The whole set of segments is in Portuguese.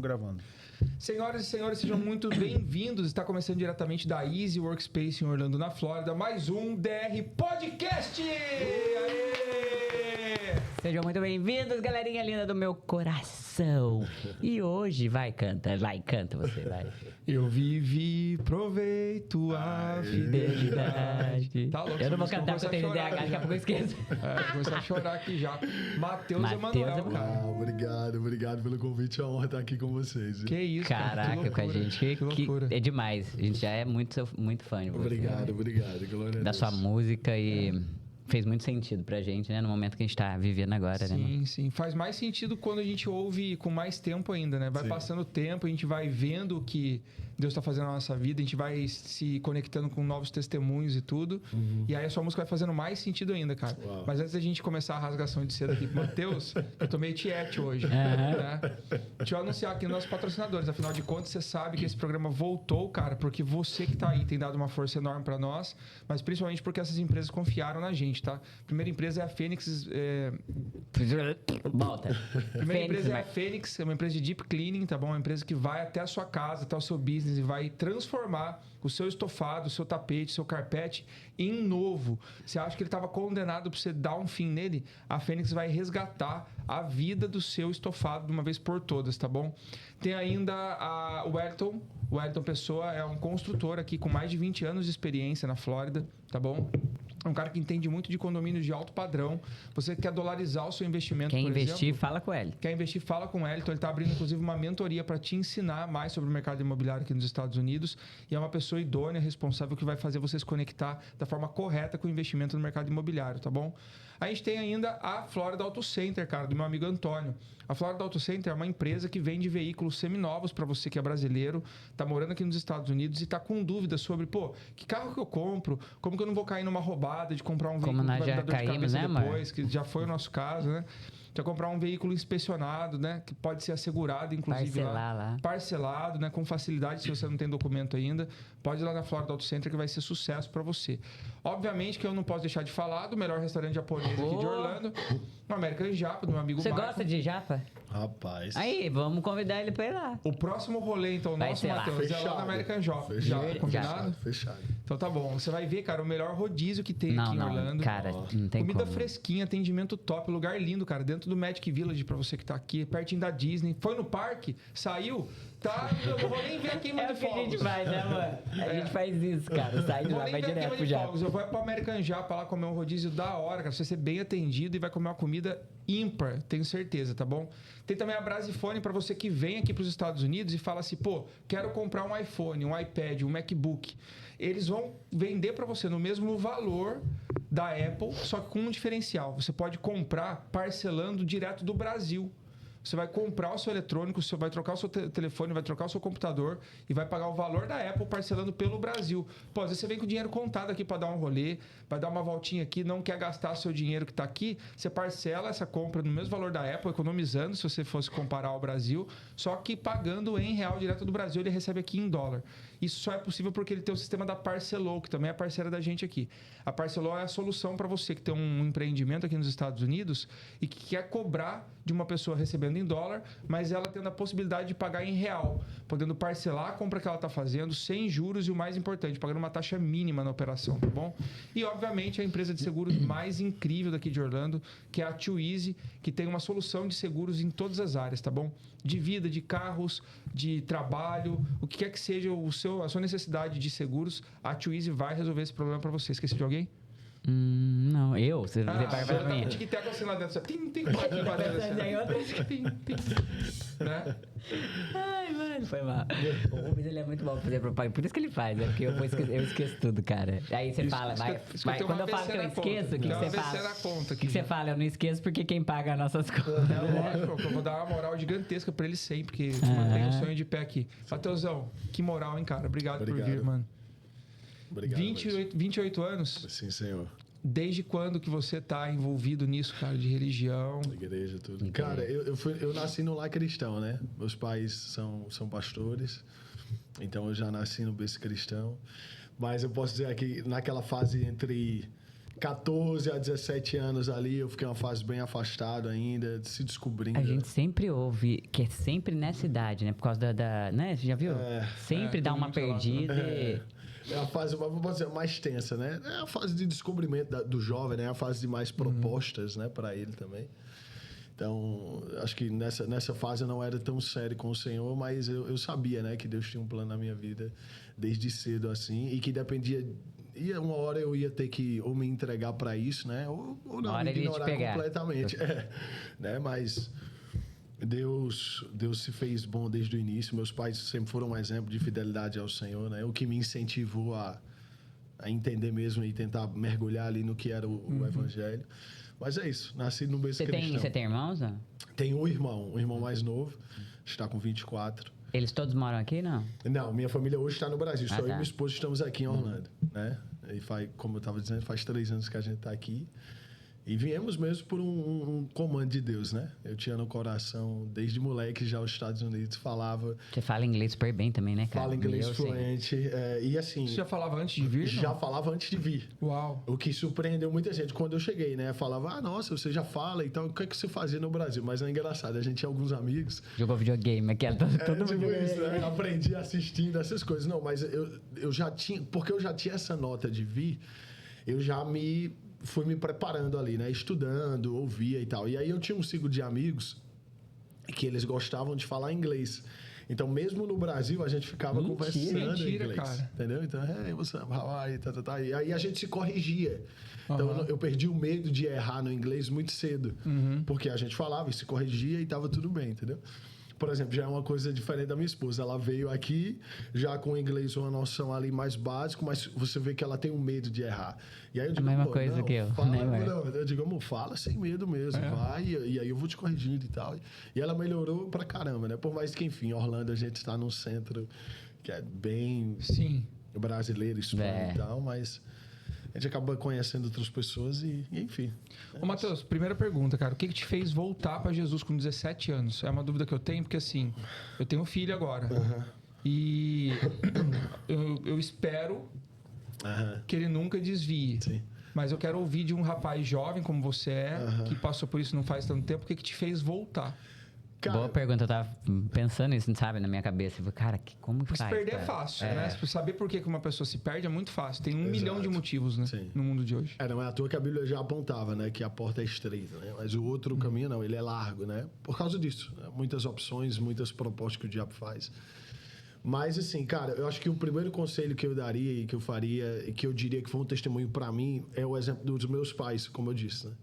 gravando. Senhoras e senhores, sejam muito bem-vindos. Está começando diretamente da Easy Workspace em Orlando, na Flórida. Mais um DR Podcast! Aê! Sejam muito bem-vindos, galerinha linda do meu coração. E hoje, vai, canta você, vai. Eu vivi, proveito a fidelidade. Tá louco, eu não vou cantar porque eu tenho DH, daqui a pouco eu esqueço. Vou começar a chorar aqui já. Matheus Emanuel, cara. Obrigado pelo convite. É uma honra estar aqui com vocês. Que isso, caraca, cara, com a gente. Que é demais. A gente já é muito fã de você. Obrigado. Glória a Deus. Da sua música e... Fez muito sentido pra gente, né? No momento que a gente tá vivendo agora, né? Sim. Faz mais sentido quando a gente ouve com mais tempo ainda, né? Vai passando o tempo, a gente vai vendo o que Deus tá fazendo na nossa vida, a gente vai se conectando com novos testemunhos e tudo. E aí a sua música vai fazendo mais sentido ainda, cara. Uau. Mas antes da gente começar a rasgação de seda aqui pro Matheus, eu tô meio tiete hoje, né? Deixa eu anunciar aqui nossos patrocinadores. Afinal de contas, você sabe que esse programa voltou, cara, porque você que tá aí tem dado uma força enorme pra nós, mas principalmente porque essas empresas confiaram na gente. Tá? A primeira empresa é a Fênix. Volta. A primeira empresa é a Fênix, é uma empresa de deep cleaning, tá bom? Uma empresa que vai até a sua casa, até o seu business e vai transformar o seu estofado, o seu tapete, o seu carpete em novo. Você acha que ele estava condenado para você dar um fim nele? A Fênix vai resgatar a vida do seu estofado de uma vez por todas, tá bom? Tem ainda o Wellington. O Wellington Pessoa é um construtor aqui com mais de 20 anos de experiência na Flórida, tá bom? É um cara que entende muito de condomínios de alto padrão. Você quer dolarizar o seu investimento, Quer por investir, exemplo, fala com ele. Quer investir, fala com ele. Então, ele está abrindo, inclusive, uma mentoria para te ensinar mais sobre o mercado imobiliário aqui nos Estados Unidos. E é uma pessoa idônea, responsável, que vai fazer você se conectar da forma correta com o investimento no mercado imobiliário, tá bom? A gente tem ainda a Florida Auto Center, cara, do meu amigo Antônio. A Florida Auto Center é uma empresa que vende veículos seminovos para você que é brasileiro, tá morando aqui nos Estados Unidos e tá com dúvidas sobre, que carro que eu compro? Como que eu não vou cair numa roubada de comprar um veículo que vai me dar dor de cabeça depois, que já foi o nosso caso, né? Você vai comprar um veículo inspecionado, né? Que pode ser assegurado, inclusive. Parcelado, né? Com facilidade, se você não tem documento ainda. Pode ir lá na Florida Auto Center que vai ser sucesso para você. Obviamente que eu não posso deixar de falar do melhor restaurante japonês aqui de Orlando. O American Japa, do meu amigo Marco. Você gosta de japa? Rapaz. Aí, vamos convidar ele pra ir lá. O próximo rolê, então, nosso, Matheus, é lá no American Japa. Já, combinado? Fechado. Então tá bom. Você vai ver, cara, o melhor rodízio que tem aqui em Orlando. Cara, não tem comida como. fresquinha, atendimento top, lugar lindo, cara. Dentro do Magic Village, pra você que tá aqui, pertinho da Disney. Foi no parque, saiu, tá? Eu não vou nem ver a queima de fogos. É o que a gente faz, né, mano? A gente faz isso, cara. Sai de lá, vai direto pro Japa. Eu vou pro American Japa lá comer um rodízio da hora, cara. Você vai ser bem atendido e vai comer uma comida ímpar, tenho certeza, tá bom? Tem também a Brasifone pra você que vem aqui pros Estados Unidos e fala assim, quero comprar um iPhone, um iPad, um MacBook. Eles vão vender pra você no mesmo valor da Apple, só que com um diferencial. Você pode comprar parcelando direto do Brasil. Você vai comprar o seu eletrônico, você vai trocar o seu telefone, vai trocar o seu computador e vai pagar o valor da Apple parcelando pelo Brasil. Às vezes você vem com o dinheiro contado aqui para dar um rolê, vai dar uma voltinha aqui, não quer gastar seu dinheiro que está aqui, você parcela essa compra no mesmo valor da Apple, economizando se você fosse comparar ao Brasil, só que pagando em real direto do Brasil, ele recebe aqui em dólar. Isso só é possível porque ele tem o sistema da Parcelou, que também é parceira da gente aqui. A Parcelou é a solução para você que tem um empreendimento aqui nos Estados Unidos e que quer cobrar de uma pessoa recebendo em dólar, mas ela tendo a possibilidade de pagar em real, podendo parcelar a compra que ela está fazendo sem juros e o mais importante, pagando uma taxa mínima na operação, tá bom? E obviamente a empresa de seguros mais incrível daqui de Orlando, que é a Too Easy, que tem uma solução de seguros em todas as áreas, tá bom? De vida, de carros, de trabalho, o que quer que seja a sua necessidade de seguros, a Too Easy vai resolver esse problema para você. Esqueci de alguém? Não, você vai pra mim. Tic-tac assim lá dentro. Tem aqui pra dentro. Tem. Né? Ai, mano, foi mal. O Rubens, ele é muito bom pra fazer propaganda. Por isso que ele faz, porque eu esqueço tudo, cara. Aí você fala, vai. Quando eu falo que eu esqueço, o que você fala? O que você fala? Eu não esqueço porque quem paga as nossas contas. É lógico, eu vou dar uma moral gigantesca pra ele sempre, porque mantém o sonho de pé aqui. Mateusão, que moral, hein, cara? Obrigado por vir, mano. Obrigado. 28 anos? Sim, senhor. Desde quando que você tá envolvido nisso, cara, de religião? Igreja, tudo. Cara, eu nasci no lar cristão, né? Meus pais são pastores, então eu já nasci no berço cristão. Mas eu posso dizer que naquela fase entre 14 a 17 anos ali, eu fiquei uma fase bem afastado ainda, se descobrindo. A gente sempre ouve que é sempre nessa idade, né? Por causa né? Você já viu? Sempre dá uma perdida. É a fase, vamos dizer, mais tensa, né? É a fase de descobrimento do jovem, né? A fase de mais propostas, né? Para ele também. Então, acho que nessa fase eu não era tão sério com o Senhor, mas eu sabia, né? Que Deus tinha um plano na minha vida desde cedo, assim. E que dependia... uma hora eu ia ter que ou me entregar para isso, né? Ou não, me ignorar completamente. Né? Mas... Deus se fez bom desde o início. Meus pais sempre foram um exemplo de fidelidade ao Senhor, né? O que me incentivou a entender mesmo e tentar mergulhar ali no que era o Evangelho. Mas é isso, nasci no berço cristão. Você tem irmãos, não? Tenho um irmão mais novo, está com 24. Eles todos moram aqui, não? Não, minha família hoje está no Brasil. Só eu e minha esposa estamos aqui em Orlando, né? E como eu estava dizendo, faz 3 anos que a gente está aqui. E viemos mesmo por um comando de Deus, né? Eu tinha no coração, desde moleque, já os Estados Unidos falava... Você fala inglês super bem também, né, cara? Fala inglês fluente. E assim... Você já falava antes de vir? Já falava antes de vir. Uau! O que surpreendeu muita gente quando eu cheguei, né? Falava, nossa, você já fala, então o que é que você fazia no Brasil? Mas é engraçado, a gente tinha alguns amigos... Jogou videogame, aquela todo mundo... Tipo isso, né? Aprendi assistindo essas coisas. Não, mas eu já tinha... Porque eu já tinha essa nota de vir, eu já fui me preparando ali, né? Estudando, ouvia e tal. E aí eu tinha um ciclo de amigos que eles gostavam de falar inglês. Então, mesmo no Brasil, a gente ficava conversando em inglês. Cara. Entendeu? Então, você tá. E aí a gente se corrigia. Então, eu perdi o medo de errar no inglês muito cedo. Porque a gente falava e se corrigia e tava tudo bem, entendeu? Por exemplo, já é uma coisa diferente da minha esposa. Ela veio aqui já com o inglês uma noção ali mais básico, mas você vê que ela tem um medo de errar. E aí eu digo, a mesma coisa que eu. Eu digo, amor, fala sem medo mesmo, vai, e aí eu vou te corrigindo e tal. E ela melhorou pra caramba, né? Por mais que, enfim, Orlando a gente está num centro que é bem brasileiro, hispano e tal, mas... A gente acaba conhecendo outras pessoas e enfim. Ô, Matheus, primeira pergunta, cara. O que te fez voltar para Jesus com 17 anos? É uma dúvida que eu tenho, porque assim, eu tenho um filho agora. E eu espero que ele nunca desvie. Sim. Mas eu quero ouvir de um rapaz jovem como você é, que passou por isso não faz tanto tempo. O que te fez voltar? Cara, boa pergunta, eu tava pensando isso, sabe, na minha cabeça. Eu falei, cara, como que faz? Se perder é fácil, né? Saber por que uma pessoa se perde é muito fácil. Tem 1 milhão de motivos, né? No mundo de hoje. Não é à toa que a Bíblia já apontava, né? Que a porta é estreita, né? Mas o outro caminho não, ele é largo, né? Por causa disso. Né? Muitas opções, muitas propostas que o diabo faz. Mas assim, cara, eu acho que o primeiro conselho que eu daria e que eu faria, e que eu diria que foi um testemunho para mim, é o exemplo dos meus pais, como eu disse, né?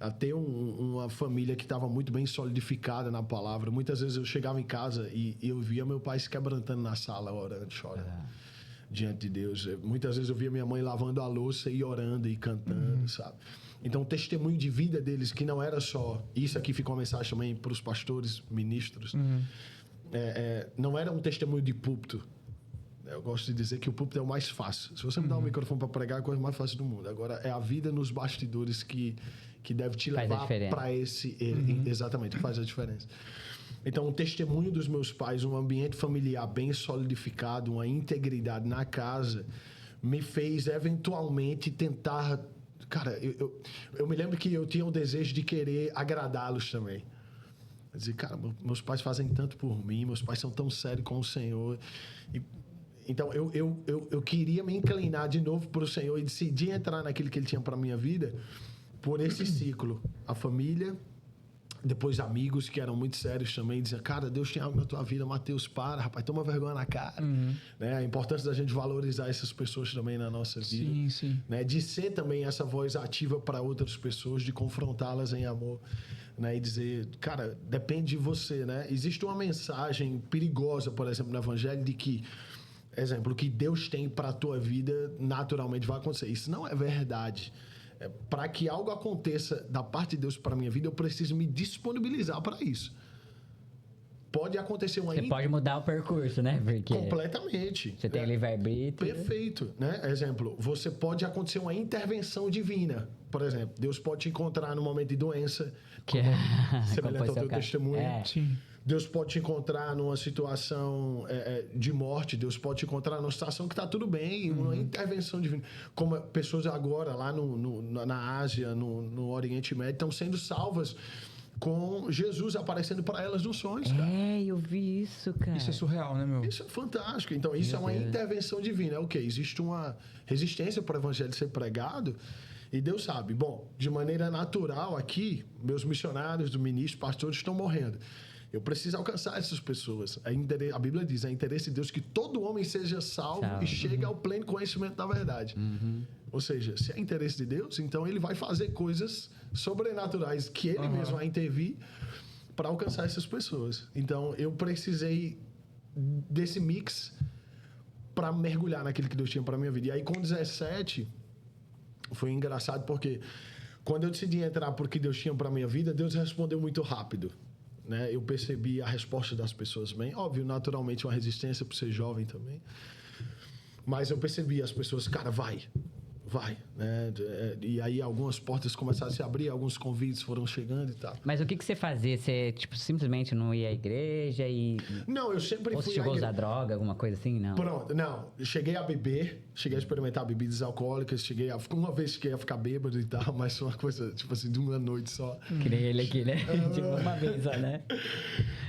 A ter uma família que estava muito bem solidificada na palavra. Muitas vezes eu chegava em casa e eu via meu pai se quebrantando na sala, orando, chorando diante de Deus. Muitas vezes eu via minha mãe lavando a louça e orando e cantando, sabe? Então, o testemunho de vida deles, que não era só... Isso aqui fica uma mensagem também para os pastores, ministros. Não era um testemunho de púlpito. Eu gosto de dizer que o púlpito é o mais fácil. Se você me dá um microfone para pregar, é a coisa mais fácil do mundo. Agora, é a vida nos bastidores que deve te levar para esse... Exatamente, faz a diferença. Então, o testemunho dos meus pais, um ambiente familiar bem solidificado, uma integridade na casa, me fez, eventualmente, tentar... Cara, eu me lembro que eu tinha o desejo de querer agradá-los também. Dizer, cara, meus pais fazem tanto por mim, meus pais são tão sérios com o Senhor. Então, eu queria me inclinar de novo para o Senhor e decidir entrar naquilo que Ele tinha para a minha vida por esse ciclo. A família, depois amigos que eram muito sérios também, diziam, cara, Deus tem algo na tua vida, Matheus, para, rapaz, toma vergonha na cara. Né? A importância da gente valorizar essas pessoas também na nossa vida. Sim. Né? De ser também essa voz ativa para outras pessoas, de confrontá-las em amor. Né? E dizer, cara, depende de você. Né? Existe uma mensagem perigosa, por exemplo, no Evangelho, de que, exemplo, o que Deus tem para a tua vida naturalmente vai acontecer. Isso não é verdade. Para que algo aconteça da parte de Deus para a minha vida, eu preciso me disponibilizar para isso. Pode acontecer uma... Você pode mudar o percurso, né? Porque completamente. Você tem livre-arbítrio. Perfeito. Né? Exemplo, você pode acontecer uma intervenção divina. Por exemplo, Deus pode te encontrar no momento de doença. Que semelhante ao teu testemunho. Sim. Deus pode te encontrar numa situação de morte, Deus pode te encontrar numa situação que está tudo bem, uma intervenção divina. Como pessoas agora lá na Ásia, no Oriente Médio, estão sendo salvas com Jesus aparecendo para elas nos sonhos, cara. Eu vi isso, cara. Isso é surreal, né, meu? Isso é fantástico. Então, isso é uma intervenção divina. É o quê? Existe uma resistência para o evangelho ser pregado e Deus sabe. Bom, de maneira natural aqui, meus missionários, ministros, pastores estão morrendo. Eu preciso alcançar essas pessoas. A Bíblia diz, é interesse de Deus que todo homem seja salvo e chegue ao pleno conhecimento da verdade. Ou seja, se é interesse de Deus, então ele vai fazer coisas sobrenaturais que ele mesmo vai intervir para alcançar essas pessoas. Então, eu precisei desse mix para mergulhar naquilo que Deus tinha para minha vida. E aí, com 17, foi engraçado porque quando eu decidi entrar por que Deus tinha para minha vida, Deus respondeu muito rápido. Né? Eu percebi a resposta das pessoas bem. Óbvio, naturalmente, uma resistência por ser jovem também. Mas eu percebi as pessoas, cara, vai, né? E aí algumas portas começaram a se abrir, alguns convites foram chegando e tal. Mas o que você fazia? Você, tipo, simplesmente não ia à igreja e... Não, eu sempre fui... Ou você chegou a usar droga, alguma coisa assim? Não. Pronto, não. Cheguei a beber, cheguei a experimentar bebidas alcoólicas, uma vez cheguei a ficar bêbado e tal, mas foi uma coisa, tipo assim, de uma noite só. Que nem ele aqui, né? Tipo, uma vez só, né?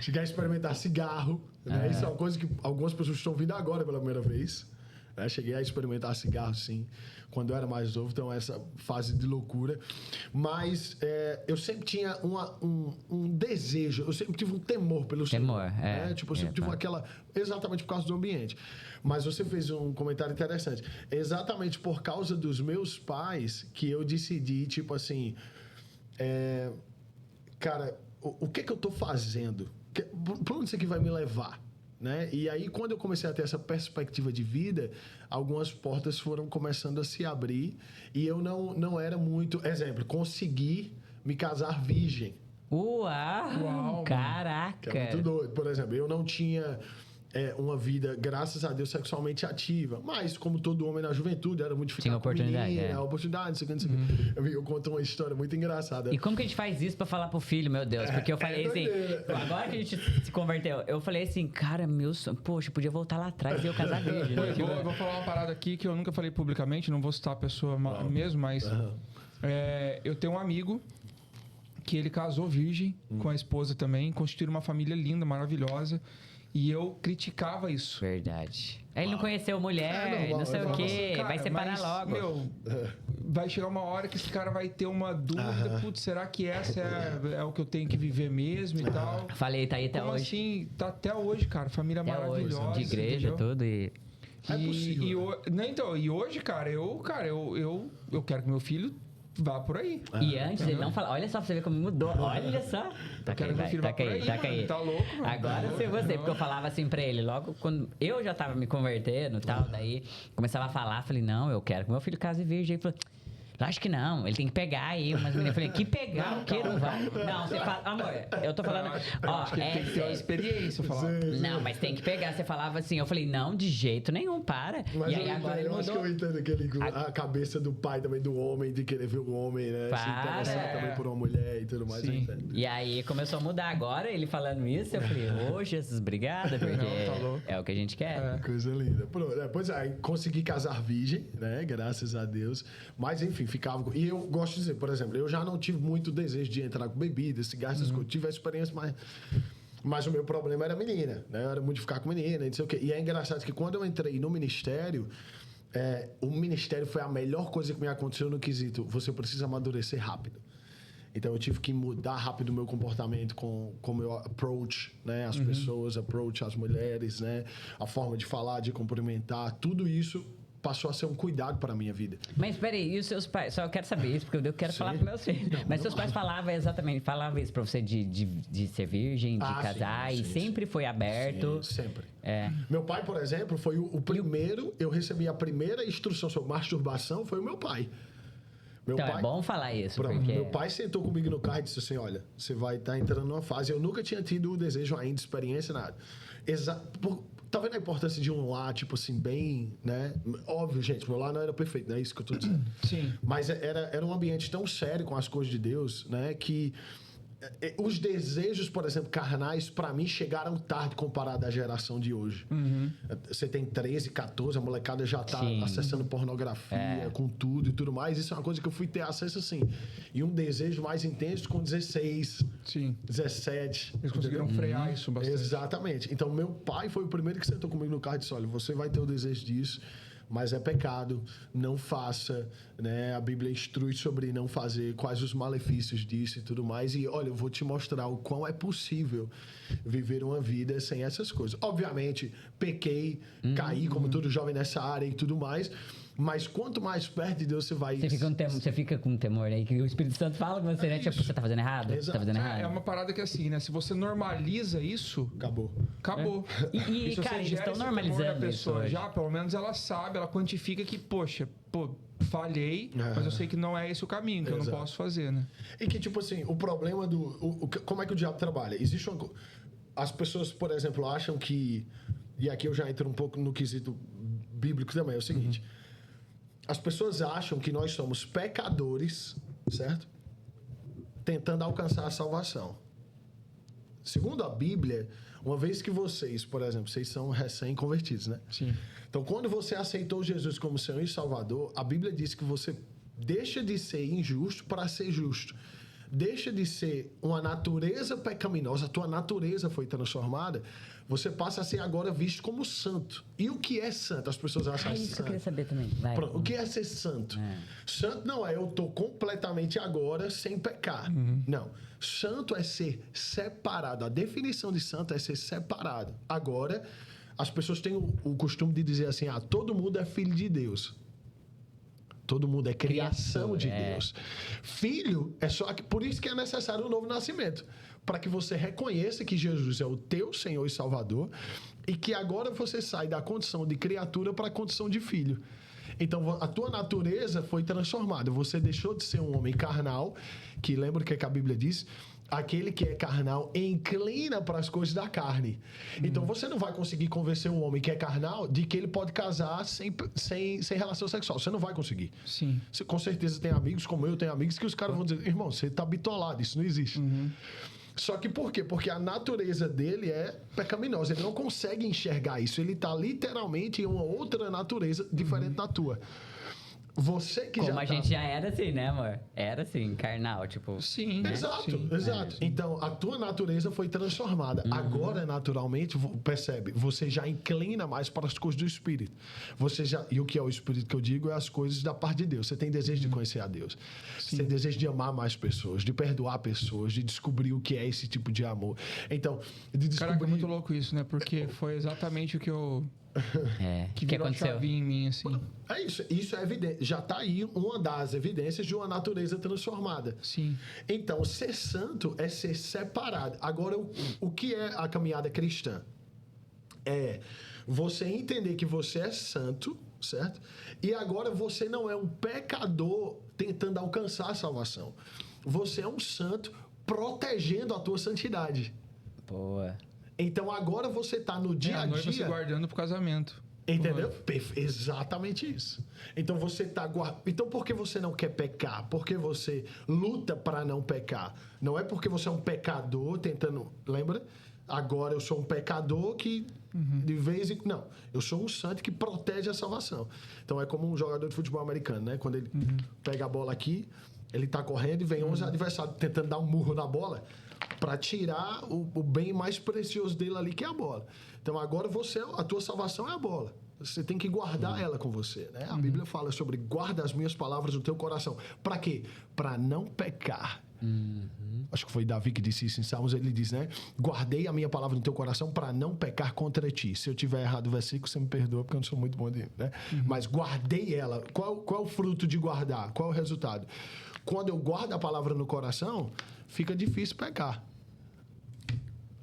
Cheguei a experimentar cigarro, né? Isso é uma coisa que algumas pessoas estão vindo agora pela primeira vez. Né? Cheguei a experimentar cigarro, sim, quando eu era mais novo, então essa fase de loucura. Mas eu sempre tinha um desejo, eu sempre tive um temor pelo Senhor. Né? Tipo, eu sempre tive aquela... Exatamente por causa do ambiente. Mas você fez um comentário interessante. Exatamente por causa dos meus pais que eu decidi, tipo assim... cara, o que eu tô fazendo? Para onde isso aqui vai me levar? Né? E aí, quando eu comecei a ter essa perspectiva de vida, algumas portas foram começando a se abrir e eu não era muito... Exemplo, consegui me casar virgem. Uau! Caraca! Que é muito doido. Por exemplo, eu não tinha uma vida, graças a Deus, sexualmente ativa. Mas, como todo homem na juventude, era muito ficar com menina, oportunidade, isso aqui. Eu conto uma história muito engraçada. E como que a gente faz isso pra falar pro filho, meu Deus? Porque eu falei assim, agora que a gente se converteu, eu falei assim, cara, poxa, podia voltar lá atrás e eu casar virgem. Né? Eu vou falar uma parada aqui que eu nunca falei publicamente, não vou citar a pessoa mesmo, mas eu tenho um amigo que ele casou virgem com a esposa também, constituíram uma família linda, maravilhosa. E eu criticava isso. Verdade. Aí ele não conheceu mulher, não sei o quê, cara, vai separar logo. Meu, vai chegar uma hora que esse cara vai ter uma dúvida, putz, será que essa é o que eu tenho que viver mesmo e tal? Falei, tá aí até Como hoje. Assim, tá até hoje, cara, família até maravilhosa. Hoje, de igreja, entendeu? Tudo e... É possível. E hoje, cara, eu quero que meu filho vá por aí. E antes ele não fala, olha só pra você ver como mudou. Olha só. Taca aí. Tá louco, mano. Agora foi você, porque eu falava assim pra ele, logo quando eu já tava me convertendo e tal, daí começava a falar, falei, não, eu quero que meu filho case virgem. Ele falou, acho que não, ele tem que pegar aí umas meninas. Eu falei, que pegar? O quê? Não vai? Não, você fala, amor, eu tô falando. Acho que ele tem que ter uma experiência, falar. Não, mas tem que pegar. Você falava assim, eu falei, não, de jeito nenhum, para. Mas e aí agora eu acho que eu entendo a cabeça do pai também, do homem, de querer ver um homem, né? Se interessar também por uma mulher e tudo mais. E aí começou a mudar agora, ele falando isso, eu falei, ô Jesus, obrigada, porque é o que a gente quer. Coisa linda. Pois é, consegui casar virgem, né? Graças a Deus. Mas enfim, ficava... E eu gosto de dizer, por exemplo, eu já não tive muito desejo de entrar com bebida, cigarro, eu tive a experiência mas o meu problema era menina, né? Era muito de ficar com menina, não sei o quê. E é engraçado que quando eu entrei no ministério, o ministério foi a melhor coisa que me aconteceu no quesito, você precisa amadurecer rápido. Então eu tive que mudar rápido o meu comportamento com como eu approach, né, as pessoas, approach as mulheres, né, a forma de falar, de cumprimentar, tudo isso passou a ser um cuidado para a minha vida. Mas peraí, e os seus pais? Só eu quero saber isso, porque eu quero falar com meus filhos. Mas seus pais falavam isso para você de ser virgem, de casar, e sempre foi aberto? Sim, sempre. Meu pai, por exemplo, foi o primeiro, eu recebi a primeira instrução sobre masturbação, foi o meu pai. Então é bom falar isso, porque... Meu pai sentou comigo no carro e disse assim, olha, você vai estar entrando numa fase, eu nunca tinha tido o desejo ainda, experiência, nada. Tá vendo a importância de um lar, tipo assim, bem, né? Óbvio, gente, meu lar não era perfeito, não é isso que eu tô dizendo. Sim. Mas era um ambiente tão sério com as coisas de Deus, né? Que os desejos, por exemplo, carnais, para mim, chegaram tarde comparado à geração de hoje. Você tem 13, 14, a molecada já tá acessando pornografia, com tudo e tudo mais. Isso é uma coisa que eu fui ter acesso assim. E um desejo mais intenso com 16, 17. Eles conseguiram frear isso bastante. Exatamente. Então, meu pai foi o primeiro que sentou comigo no carro e disse, olha, você vai ter o desejo disso, mas é pecado, não faça, né? A Bíblia instrui sobre não fazer, quais os malefícios disso e tudo mais. E, olha, eu vou te mostrar o quão é possível viver uma vida sem essas coisas. Obviamente, pequei, caí, como todo jovem nessa área e tudo mais. Mas quanto mais perto de Deus você vai... Você fica com temor aí, que o Espírito Santo fala com você, né? Tipo, você tá fazendo errado? Exato. Tá fazendo errado. É uma parada que assim, né? Se você normaliza isso... Acabou. E se cara, eles estão normalizando a pessoa isso já, pelo menos ela sabe, ela quantifica que, poxa, falhei, mas eu sei que não é esse o caminho, que eu não posso fazer, né? E que, tipo assim, o problema do... como é que o diabo trabalha? Existe uma... As pessoas, por exemplo, acham que... E aqui eu já entro um pouco no quesito bíblico também, é o seguinte... As pessoas acham que nós somos pecadores, certo? Tentando alcançar a salvação. Segundo a Bíblia, uma vez que vocês, por exemplo, vocês são recém-convertidos, né? Sim. Então, quando você aceitou Jesus como Senhor e Salvador, a Bíblia diz que você deixa de ser injusto para ser justo. Deixa de ser uma natureza pecaminosa, a tua natureza foi transformada, você passa a ser agora visto como santo. E o que é santo? As pessoas acham isso santo. que eu queria saber também. Pronto, o que é ser santo? Santo não é eu estou completamente agora sem pecar. Não. Santo é ser separado. A definição de santo é ser separado. Agora, as pessoas têm o costume de dizer assim, todo mundo é filho de Deus. Todo mundo é criação de Deus. Filho é só... Por isso que é necessário um novo nascimento. Para que você reconheça que Jesus é o teu Senhor e Salvador e que agora você sai da condição de criatura para a condição de filho. Então, a tua natureza foi transformada. Você deixou de ser um homem carnal, que lembra o que a Bíblia diz? Aquele que é carnal inclina para as coisas da carne. Então, você não vai conseguir convencer um homem que é carnal de que ele pode casar sem relação sexual. Você não vai conseguir. Sim. Você, com certeza, tem amigos, como eu tenho amigos, que os caras vão dizer, irmão, você está bitolado, isso não existe. Só que por quê? Porque a natureza dele é pecaminosa. Ele não consegue enxergar isso. Ele está literalmente em uma outra natureza diferente da tua. Você que Como a gente já era assim, né, amor? Era assim, carnal, tipo... Sim. Né? Exato. Então, a tua natureza foi transformada. Agora, naturalmente, percebe, você já inclina mais para as coisas do Espírito. E o que é o Espírito que eu digo é as coisas da parte de Deus. Você tem desejo de conhecer a Deus. Você tem desejo de amar mais pessoas, de perdoar pessoas, de descobrir o que é esse tipo de amor. Então, de descobrir... Caraca, é muito louco isso, né? Porque foi exatamente o que eu... que virou a chavinha em mim, assim. É isso. Isso é evidente. Já está aí uma das evidências de uma natureza transformada. Sim. Então, ser santo é ser separado. Agora, o que é a caminhada cristã? É você entender que você é santo, certo? E agora você não é um pecador tentando alcançar a salvação. Você é um santo protegendo a tua santidade. Boa. Então, agora você está no dia a dia... A noiva se guardando pro casamento. Entendeu? Exatamente isso. Então, você está... Então, por que você não quer pecar? Por que você luta para não pecar? Não é porque você é um pecador tentando... Lembra? Agora eu sou um pecador que de vez em... Não. Eu sou um santo que protege a salvação. Então, é como um jogador de futebol americano, né? Quando ele pega a bola aqui, ele está correndo e vem 11 adversários tentando dar um murro na bola para tirar o bem mais precioso dele ali, que é a bola. Então, agora a tua salvação é a bola. Você tem que guardar ela com você, né? A Bíblia fala sobre guarda as minhas palavras no teu coração. Para quê? Para não pecar. Acho que foi Davi que disse isso em Salmos. Ele diz, né? Guardei a minha palavra no teu coração para não pecar contra ti. Se eu tiver errado o versículo, você me perdoa, porque eu não sou muito bom de... né? Mas guardei ela. Qual é o fruto de guardar? Qual é o resultado? Quando eu guardo a palavra no coração, fica difícil pecar.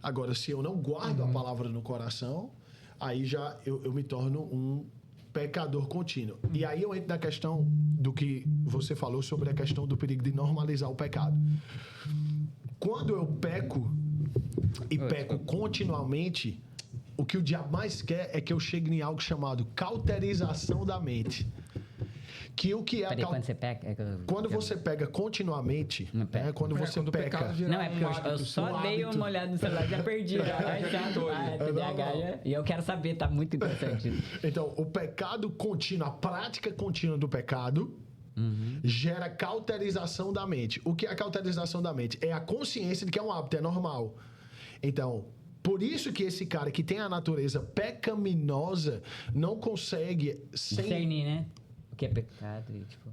Agora, se eu não guardo a palavra no coração, aí já eu me torno um pecador contínuo. E aí eu entro na questão do que você falou sobre a questão do perigo de normalizar o pecado. Quando eu peco e peco continuamente, o que o diabo mais quer é que eu chegue em algo chamado cauterização da mente. Que o que é quando você peca... Quando você pega continuamente, quando você peca... Não, é porque eu só dei uma olhada no celular e já perdi. E eu quero saber, tá muito interessante. Então, o pecado contínuo, a prática contínua do pecado... gera cauterização da mente. O que é a cauterização da mente? É a consciência de que é um hábito, é normal. Então, por isso que esse cara que tem a natureza pecaminosa não consegue... discernir, né? O que é pecado e, tipo...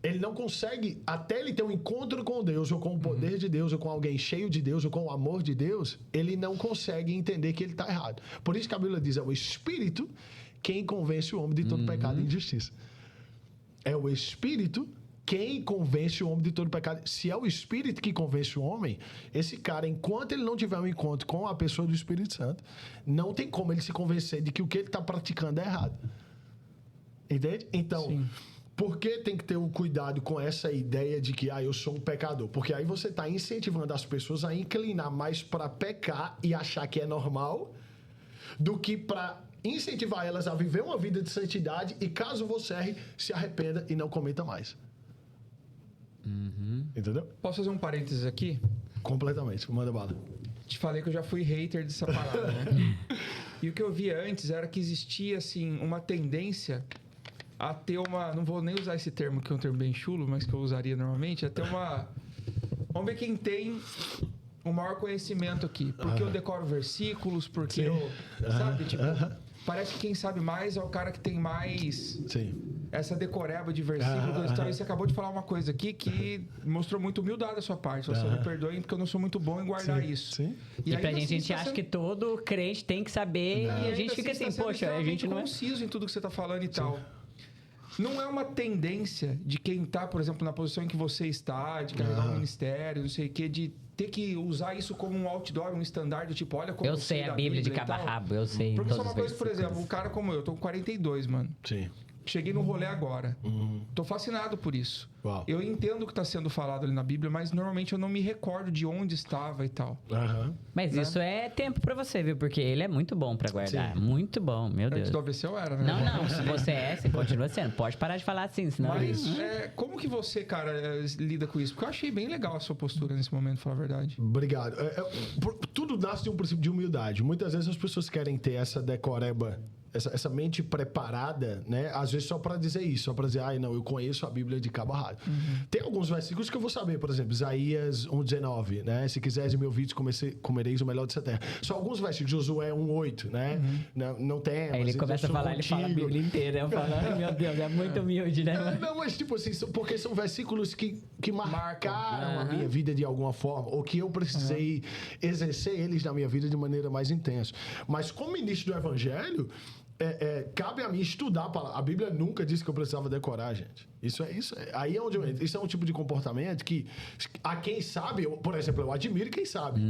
Ele não consegue, até ele ter um encontro com Deus, ou com o poder de Deus, ou com alguém cheio de Deus, ou com o amor de Deus, ele não consegue entender que ele está errado. Por isso que a Bíblia diz, é o Espírito quem convence o homem de todo pecado e injustiça. É o Espírito quem convence o homem de todo pecado. Se é o Espírito que convence o homem, esse cara, enquanto ele não tiver um encontro com a pessoa do Espírito Santo, não tem como ele se convencer de que o que ele está praticando é errado. Entende? Então, sim. Por que tem que ter um cuidado com essa ideia de que eu sou um pecador? Porque aí você está incentivando as pessoas a inclinar mais para pecar e achar que é normal, do que para incentivar elas a viver uma vida de santidade e, caso você erre, se arrependa e não cometa mais. Entendeu? Posso fazer um parênteses aqui? Completamente. Manda bala. Te falei que eu já fui hater dessa parada, né? E o que eu via antes era que existia, assim, uma tendência a ter uma... Não vou nem usar esse termo, que é um termo bem chulo, mas que eu usaria normalmente. A ter uma... Vamos ver quem tem o maior conhecimento aqui. Porque eu decoro versículos, porque eu... Sabe? Tipo, parece que quem sabe mais é o cara que tem mais... Essa decoreba de versículos. Então, você acabou de falar uma coisa aqui que mostrou muito humildade da sua parte. Você me perdoe porque eu não sou muito bom em guardar isso. E pra gente, a gente acha que todo crente tem que saber e a gente fica assim, poxa, a gente não é... conciso em tudo que você tá falando e tal. Não é uma tendência de quem está, por exemplo, na posição em que você está, de carregar um ministério, não sei o quê, de ter que usar isso como um outdoor, um estandarte, tipo, olha como eu sei a Bíblia de cabo a rabo, eu sei. Porque só uma coisa, por exemplo, um cara como eu tô com 42, mano. Sim. Cheguei no rolê agora. Tô fascinado por isso. Uau. Eu entendo o que está sendo falado ali na Bíblia, mas normalmente eu não me recordo de onde estava e tal. Mas isso é tempo pra você, viu? Porque ele é muito bom pra guardar. Sim. Muito bom, meu Deus. Antes do AVC eu era, né? Não. Você continua sendo. Pode parar de falar assim, senão... Mas como que você, cara, lida com isso? Porque eu achei bem legal a sua postura nesse momento, pra falar a verdade. Obrigado. Tudo nasce de um princípio de humildade. Muitas vezes as pessoas querem ter essa decoreba, essa mente preparada, né? Às vezes só para dizer isso, só para dizer, não, eu conheço a Bíblia de cabo a rabo. Tem alguns versículos que eu vou saber, por exemplo, Isaías 1,19, né? Se quiseres me ouvir, comereis o melhor dessa terra. Só alguns versículos, Josué 1,8, né? Não tem. Aí ele começa a falar, ele fala a Bíblia inteira. Eu falo, meu Deus, é muito humilde, né? Não, mas tipo assim, porque são versículos que marcaram a minha vida de alguma forma, ou que eu precisei exercer eles na minha vida de maneira mais intensa. Mas como ministro do Evangelho, cabe a mim estudar a palavra. A Bíblia nunca disse que eu precisava decorar, gente. Aí é onde eu entro. Isso é um tipo de comportamento que a quem sabe, por exemplo, eu admiro quem sabe.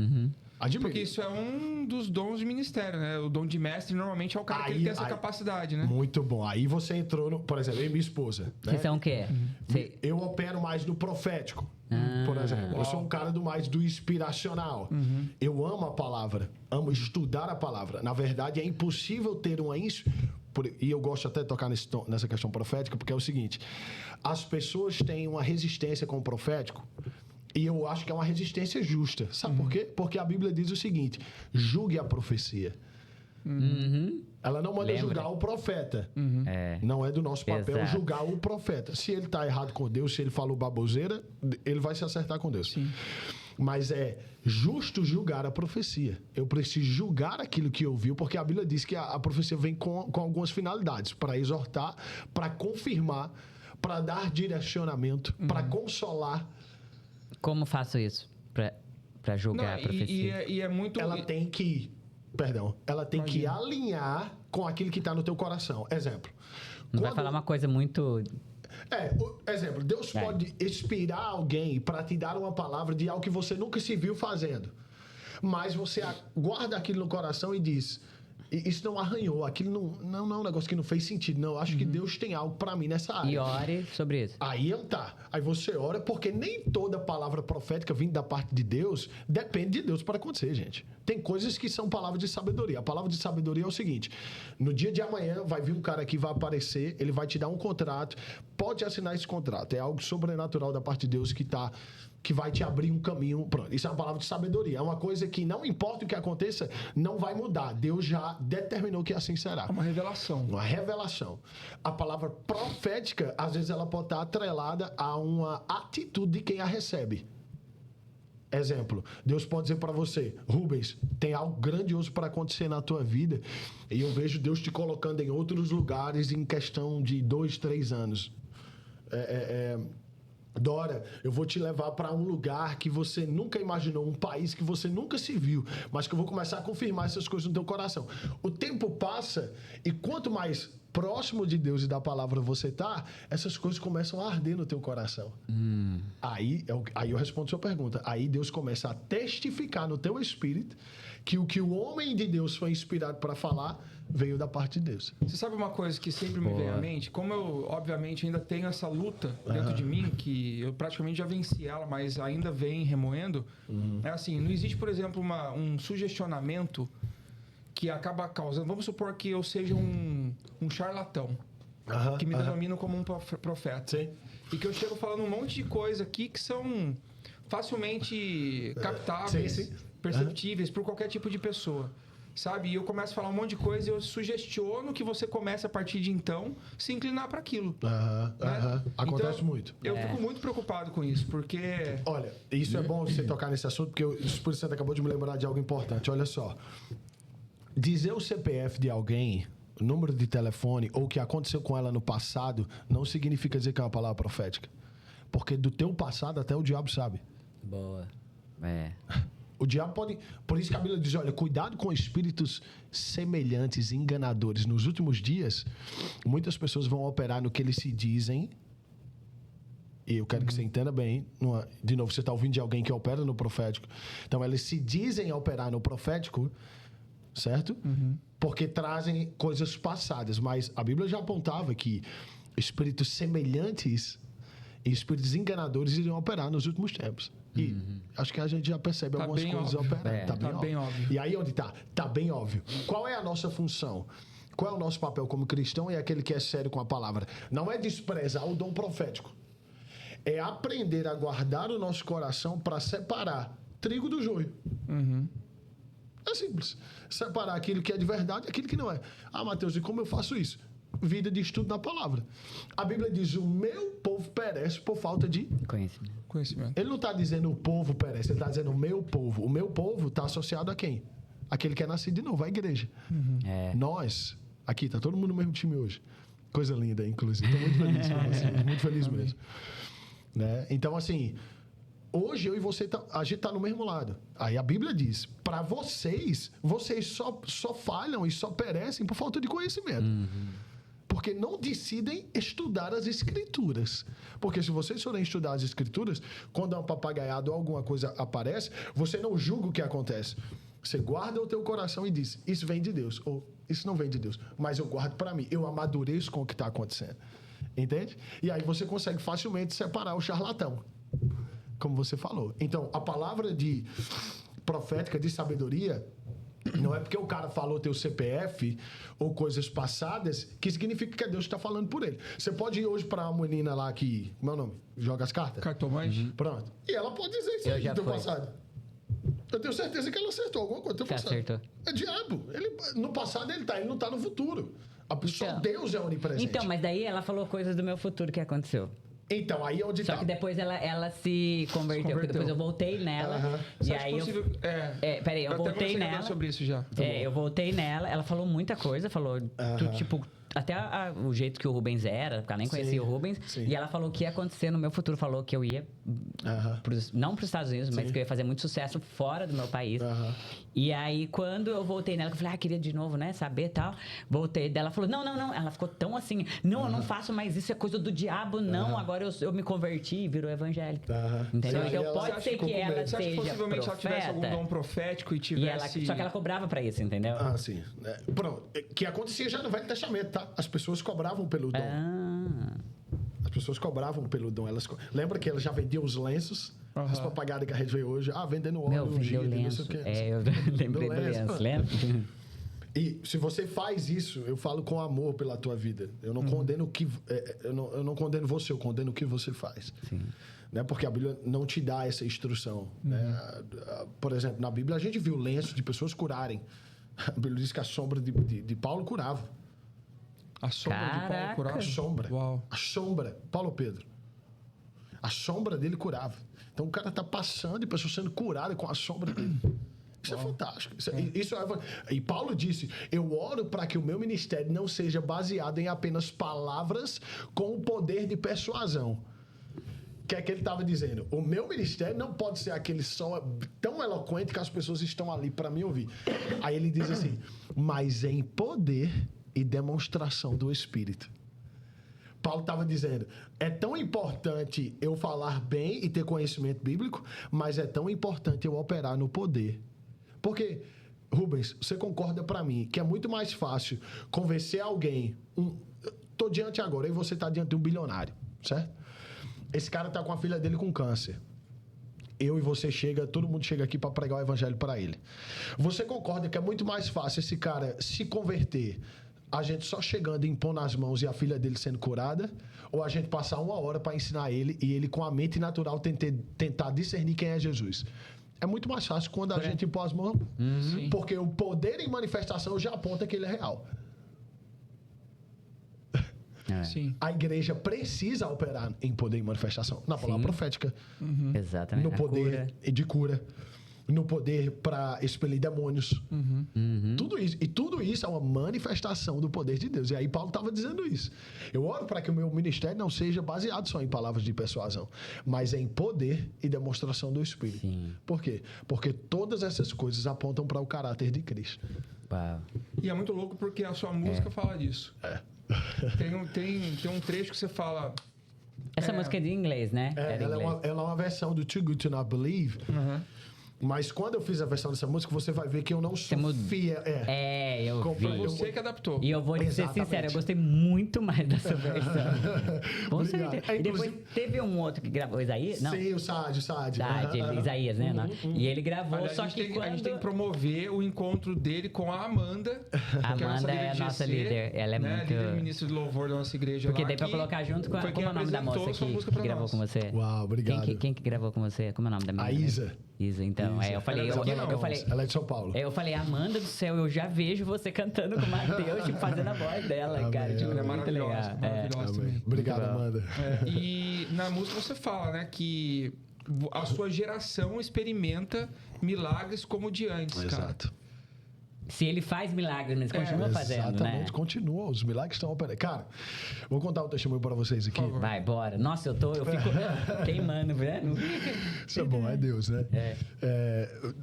Admiro. Porque isso é um dos dons de ministério, né? O dom de mestre normalmente é o cara que ele tem essa capacidade, né? Muito bom. Aí você entrou, por exemplo, eu e minha esposa. Né? Vocês são o quê? Eu opero mais no profético. Por exemplo, eu sou um cara mais do inspiracional. Eu amo a palavra, amo estudar a palavra. Na verdade, é impossível ter e eu gosto até de tocar nessa questão profética, porque é o seguinte: as pessoas têm uma resistência com o profético, e eu acho que é uma resistência justa. Sabe por quê? Porque a Bíblia diz o seguinte: julgue a profecia. Ela não manda julgar o profeta. Não é do nosso papel julgar o profeta. Se ele está errado com Deus, se ele falou baboseira, ele vai se acertar com Deus. Sim. Mas é justo julgar a profecia. Eu preciso julgar aquilo que ouviu, porque a Bíblia diz que a profecia vem com algumas finalidades: para exortar, para confirmar, para dar direcionamento, para consolar. Como faço isso para julgar a profecia? E é muito... Ela tem que alinhar com aquilo que está no teu coração. Exemplo. Não vai falar uma coisa muito... Exemplo, Deus pode inspirar alguém para te dar uma palavra de algo que você nunca se viu fazendo. Mas você guarda aquilo no coração e diz... E isso não arranhou, aquilo não é um negócio que não fez sentido. Não, eu acho que Deus tem algo pra mim nessa área. E ore sobre isso. Aí Aí você ora, porque nem toda palavra profética vindo da parte de Deus depende de Deus para acontecer, gente. Tem coisas que são palavras de sabedoria. A palavra de sabedoria é o seguinte: no dia de amanhã vai vir um cara aqui, vai aparecer, ele vai te dar um contrato, pode assinar esse contrato. É algo sobrenatural da parte de Deus que vai te abrir um caminho. Pronto, isso é uma palavra de sabedoria. É uma coisa que não importa o que aconteça, não vai mudar. Deus já determinou que assim será. É uma revelação. Uma revelação. A palavra profética, às vezes, ela pode estar atrelada a uma atitude de quem a recebe. Exemplo, Deus pode dizer para você: Rubens, tem algo grandioso para acontecer na tua vida e eu vejo Deus te colocando em outros lugares em questão de 2, 3 anos. Dora, eu vou te levar para um lugar que você nunca imaginou, um país que você nunca se viu, mas que eu vou começar a confirmar essas coisas no teu coração. O tempo passa e quanto mais próximo de Deus e da palavra você tá, essas coisas começam a arder no teu coração. Aí eu respondo a sua pergunta. Aí Deus começa a testificar no teu espírito que o que o homem de Deus foi inspirado para falar veio da parte de Deus. Você sabe uma coisa que sempre me vem à mente? Como eu, obviamente, ainda tenho essa luta dentro de mim, que eu praticamente já venci ela, mas ainda vem remoendo. É assim, não existe, por exemplo, um sugestionamento que acaba causando... Vamos supor que eu seja um charlatão, que me denomina como um profeta. Sim. E que eu chego falando um monte de coisa aqui que são facilmente captáveis, perceptíveis por qualquer tipo de pessoa. Sabe? E eu começo a falar um monte de coisa e eu sugestiono que você comece a partir de então se inclinar para aquilo. Né? Acontece então, muito. Eu fico muito preocupado com isso, porque... Olha, isso é bom você tocar nesse assunto, porque o Espírito Santo acabou de me lembrar de algo importante. Olha só. Dizer o CPF de alguém, o número de telefone, ou o que aconteceu com ela no passado, não significa dizer que é uma palavra profética. Porque do teu passado até o diabo sabe. Boa. O diabo pode... Por isso que a Bíblia diz, olha, cuidado com espíritos semelhantes, enganadores. Nos últimos dias, muitas pessoas vão operar no que eles se dizem. E eu quero que você entenda bem. De novo, você está ouvindo de alguém que opera no profético. Então, eles se dizem operar no profético, certo? Porque trazem coisas passadas. Mas a Bíblia já apontava que espíritos semelhantes e espíritos enganadores iriam operar nos últimos tempos. E acho que a gente já percebe algumas coisas operando. Tá bem óbvio. E aí onde tá? Tá bem óbvio. Qual é a nossa função? Qual é o nosso papel como cristão e aquele que é sério com a palavra? Não é desprezar o dom profético. É aprender a guardar o nosso coração para separar trigo do joio. É simples. Separar aquilo que é de verdade e aquilo que não é. Ah, Mateus, e como eu faço isso? Vida de estudo na palavra. A Bíblia diz: o meu povo perece por falta de conhecimento. Ele não está dizendo o povo perece, ele está dizendo o meu povo. O meu povo está associado a quem? Aquele que é nascido de novo, a igreja. Nós, aqui, tá todo mundo no mesmo time hoje. Coisa linda, inclusive. Estou muito feliz com você, muito feliz mesmo. Né? Então, assim, hoje eu e você, a gente está no mesmo lado. Aí a Bíblia diz: para vocês só falham e só perecem por falta de conhecimento. Porque não decidem estudar as Escrituras. Porque se vocês forem estudar as Escrituras, quando é um papagaiado ou alguma coisa aparece, você não julga o que acontece. Você guarda o teu coração e diz: isso vem de Deus. Ou isso não vem de Deus. Mas eu guardo para mim. Eu amadureço com o que está acontecendo. Entende? E aí você consegue facilmente separar o charlatão. Como você falou. Então, a palavra de profética, de sabedoria... Não é porque o cara falou teu CPF ou coisas passadas que significa que Deus está falando por ele. Você pode ir hoje para uma menina lá que... Como é o nome? Joga as cartas? Cartomante. Pronto. E ela pode dizer isso aí do teu passado. Eu tenho certeza que ela acertou alguma coisa do teu passado. Acertou. É diabo. No passado ele não está no futuro. Só Deus é onipresente. Então, mas daí ela falou coisas do meu futuro que aconteceu. Então, aí é onde Só que depois ela se converteu, porque depois eu voltei nela. E aí peraí, eu voltei nela. Sobre isso já. Eu voltei nela, ela falou muita coisa, falou tipo... Até o jeito que o Rubens era, porque ela nem conhecia o Rubens. Sim. E ela falou o que ia acontecer no meu futuro. Falou que eu ia, não para os Estados Unidos, mas que eu ia fazer muito sucesso fora do meu país. E aí, quando eu voltei nela, eu falei, queria de novo, né, saber e tal. Voltei dela, falou, não. Ela ficou tão assim, não, eu não faço mais isso, é coisa do diabo, não. Agora agora eu me converti e virou evangélica. Entendeu? Então pode ser que ela seja que possivelmente profeta, ela tivesse algum dom profético e tivesse... Só que ela cobrava pra isso, entendeu? Sim. Pronto. Que acontecia já no Velho Testamento, tá? As pessoas cobravam pelo dom. As pessoas cobravam pelo dom. Lembra que ela já vendia os lenços? As propagadas que a gente vê hoje. Vendendo óleo, vendeu lenço. Eu lembrei do lenço, lembra? E se você faz isso, eu falo com amor pela tua vida. Eu não condeno eu não condeno você, eu condeno o que você faz. Sim. Né? Porque a Bíblia não te dá essa instrução. Né? Por exemplo, na Bíblia a gente viu lenços de pessoas curarem. A Bíblia diz que a sombra de Paulo curava. A sombra de Paulo curava? A sombra. Uau. A sombra. Paulo Pedro. A sombra dele curava. Então o cara está passando e a pessoa sendo curada com a sombra dele. Isso é fantástico. E Paulo disse, eu oro para que o meu ministério não seja baseado em apenas palavras com o poder de persuasão. O que é que ele estava dizendo? O meu ministério não pode ser aquele som tão eloquente que as pessoas estão ali para me ouvir. Aí ele diz assim, mas em poder e demonstração do Espírito. Paulo estava dizendo, é tão importante eu falar bem e ter conhecimento bíblico, mas é tão importante eu operar no poder. Porque, Rubens, você concorda para mim que é muito mais fácil convencer alguém... Tô diante agora, e você tá diante de um bilionário, certo? Esse cara tá com a filha dele com câncer. Eu e você todo mundo chega aqui para pregar o evangelho para ele. Você concorda que é muito mais fácil esse cara se converter, a gente só chegando e impondo as mãos e a filha dele sendo curada, ou a gente passar 1 hora para ensinar ele e ele com a mente natural tentar discernir quem é Jesus? É muito mais fácil quando a gente impõe as mãos, porque o poder em manifestação já aponta que ele é real. Sim. A igreja precisa operar em poder e manifestação. Na palavra profética. Exatamente. No poder de cura. No poder para expelir demônios. Tudo isso. E tudo isso é uma manifestação do poder de Deus. E aí Paulo estava dizendo isso. Eu oro para que o meu ministério não seja baseado só em palavras de persuasão, mas em poder e demonstração do Espírito. Sim. Por quê? Porque todas essas coisas apontam para o caráter de Cristo. Uau. E é muito louco porque a sua música fala disso. Tem um trecho que você fala... Essa música é de inglês, né? Ela é uma versão do Too Good To Not Believe. Mas quando eu fiz a versão dessa música, você vai ver que eu não sou fiel. Eu vi. Foi você que adaptou. E eu vou te ser sincero, eu gostei muito mais dessa versão. Com certeza. E depois teve um outro que gravou, Isaías? Não. Sim, o Sádio. Isaías, né? E ele gravou, aliás, só que a gente tem que promover o encontro dele com a Amanda. A Amanda é a nossa líder. Ela é muito... Líder e ministro de louvor da nossa igreja. Porque daí pra colocar junto com como é o nome da moça que gravou com você? Uau, obrigado. Quem que gravou com você? Como é o nome da menina? A Isa. Então, eu falei... Ela é de São Paulo. Eu falei, Amanda do céu, eu já vejo você cantando com o Matheus, tipo, fazendo a voz dela, Amém, cara. Tipo, é maravilhosa. Maravilhosa também. Obrigado, Amanda. E na música você fala, né, que a sua geração experimenta milagres como o de antes, cara. Exato. Se ele faz milagres, mas continua fazendo, exatamente, né? Exatamente, continua. Os milagres estão operando. Cara, vou contar um testemunho para vocês aqui. Vai, bora. Nossa, eu fico queimando, né? Isso é bom, é Deus, né?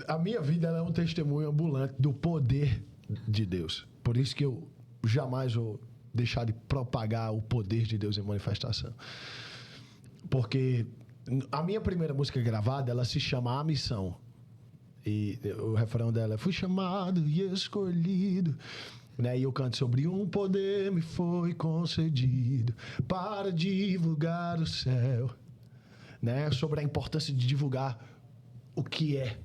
A minha vida ela é um testemunho ambulante do poder de Deus. Por isso que eu jamais vou deixar de propagar o poder de Deus em manifestação. Porque a minha primeira música gravada, ela se chama A Missão. E o refrão dela é: fui chamado e escolhido, né? E eu canto sobre um poder me foi concedido para divulgar o céu, né? Sobre a importância de divulgar o que é,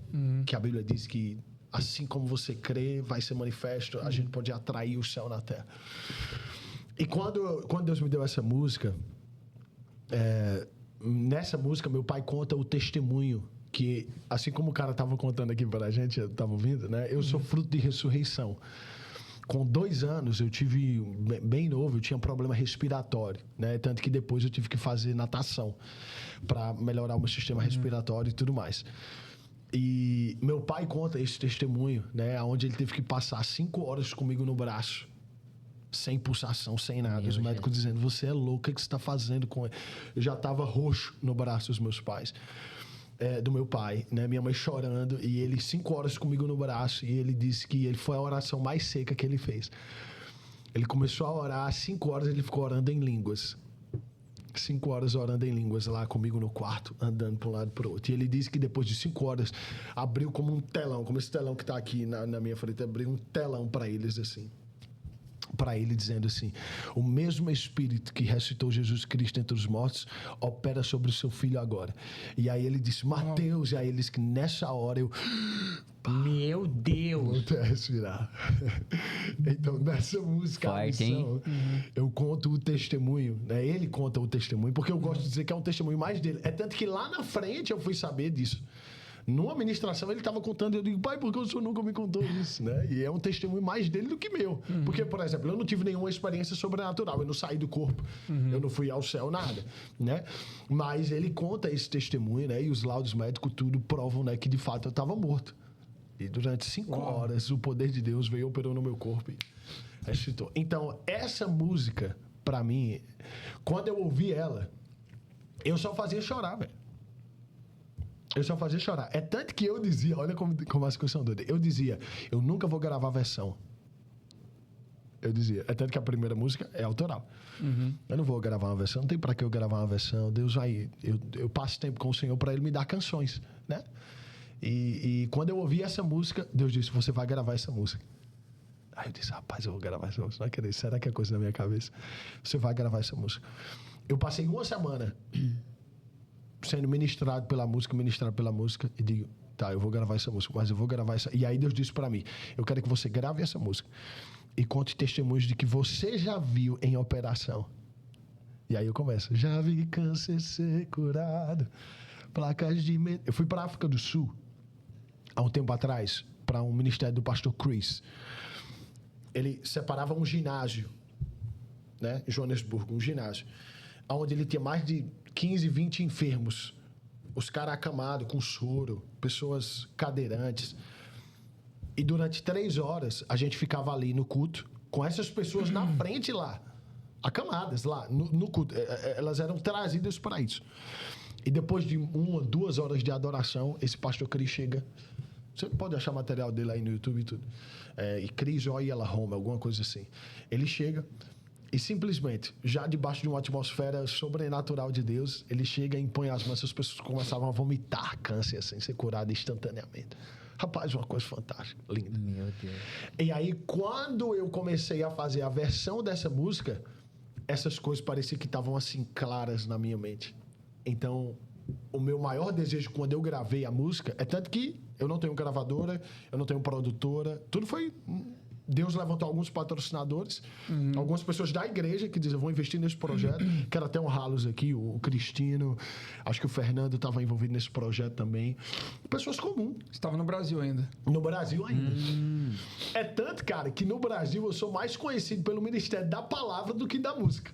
que a Bíblia diz que assim como você crê, vai ser manifesto, a gente pode atrair o céu na terra. E quando Deus me deu essa música, nessa música meu pai conta o testemunho que, assim como o cara estava contando aqui para a gente, eu estava ouvindo, né? Eu sou fruto de ressurreição. Com 2 anos, eu tive, bem novo, eu tinha um problema respiratório, né? Tanto que depois eu tive que fazer natação para melhorar o meu sistema respiratório e tudo mais. E meu pai conta esse testemunho, né? Onde ele teve que passar 5 horas comigo no braço, sem pulsação, sem nada. Os médicos dizendo: você é louco, o que você está fazendo com ele? Eu já estava roxo no braço dos meus pais. Do meu pai, né? Minha mãe chorando, e ele 5 horas comigo no braço, e ele disse que ele foi a oração mais seca que ele fez. Ele começou a orar, 5 horas ele ficou orando em línguas. 5 horas orando em línguas lá comigo no quarto, andando para um lado e para o outro. E ele disse que depois de 5 horas, abriu como um telão, como esse telão que está aqui na minha frente, abriu um telão para eles assim. Para ele dizendo assim: o mesmo Espírito que ressuscitou Jesus Cristo entre os mortos opera sobre o seu filho agora. E aí ele disse: Mateus. E aí ele disse que nessa hora eu... Meu Deus! Voltei a respirar. Então, nessa música, Forte, a missão, eu conto o testemunho, né? Ele conta o testemunho, porque eu gosto de dizer que é um testemunho mais dele. É tanto que lá na frente eu fui saber disso. Numa ministração ele estava contando, eu digo: pai, por que o senhor nunca me contou isso? Né? E é um testemunho mais dele do que meu. Porque, por exemplo, eu não tive nenhuma experiência sobrenatural, eu não saí do corpo, eu não fui ao céu, nada. Né? Mas ele conta esse testemunho, né? E os laudos médicos tudo provam, né, que de fato eu estava morto. E durante 5 horas o poder de Deus veio, operou no meu corpo e ressuscitou. Então, essa música, pra mim, quando eu ouvi ela, eu só fazia chorar, velho. Eu só fazia chorar. É tanto que eu dizia, olha como as coisas são doidas. Eu dizia: eu nunca vou gravar a versão. Eu dizia. É tanto que a primeira música é autoral. Eu não vou gravar uma versão, não tem pra que eu gravar uma versão. Deus vai... Eu passo tempo com o Senhor pra Ele me dar canções, né? E quando eu ouvi essa música, Deus disse: você vai gravar essa música. Aí eu disse: rapaz, eu vou gravar essa música. Não acredito. Será que é coisa da minha cabeça? Você vai gravar essa música. Eu passei 1 semana sendo ministrado pela música, e digo: tá, eu vou gravar essa música, mas eu vou gravar essa... E aí Deus disse pra mim: eu quero que você grave essa música e conte testemunhos de que você já viu em operação. E aí eu começo: já vi câncer ser curado, placas de... Eu fui pra África do Sul há um tempo atrás, para um ministério do pastor Chris. Ele separava um ginásio, né, em Joanesburgo, um ginásio, onde ele tinha mais de 15, 20 enfermos, os caras acamados, com soro, pessoas cadeirantes. E durante 3 horas, a gente ficava ali no culto, com essas pessoas na frente lá, acamadas lá, no culto. Elas eram trazidas para isso. E depois de 1, 2 horas de adoração, esse pastor Cris chega. Você pode achar material dele aí no YouTube e tudo. E Cris Oyela Home, alguma coisa assim. Ele chega... E simplesmente, já debaixo de uma atmosfera sobrenatural de Deus, ele chega e impõe as mãos, as pessoas começavam a vomitar câncer, assim, ser curado instantaneamente. Rapaz, uma coisa fantástica, linda. Meu Deus. E aí, quando eu comecei a fazer a versão dessa música, essas coisas pareciam que estavam assim, claras na minha mente. Então, o meu maior desejo quando eu gravei a música, é tanto que eu não tenho gravadora, eu não tenho produtora, tudo foi... Deus levantou alguns patrocinadores, algumas pessoas da igreja que dizem: eu vou investir nesse projeto. Quero até honrá-los aqui, o Cristino, acho que o Fernando estava envolvido nesse projeto também. Pessoas comuns. Você estava no Brasil ainda? No Brasil ainda. É tanto, cara, que no Brasil eu sou mais conhecido pelo Ministério da Palavra do que da música.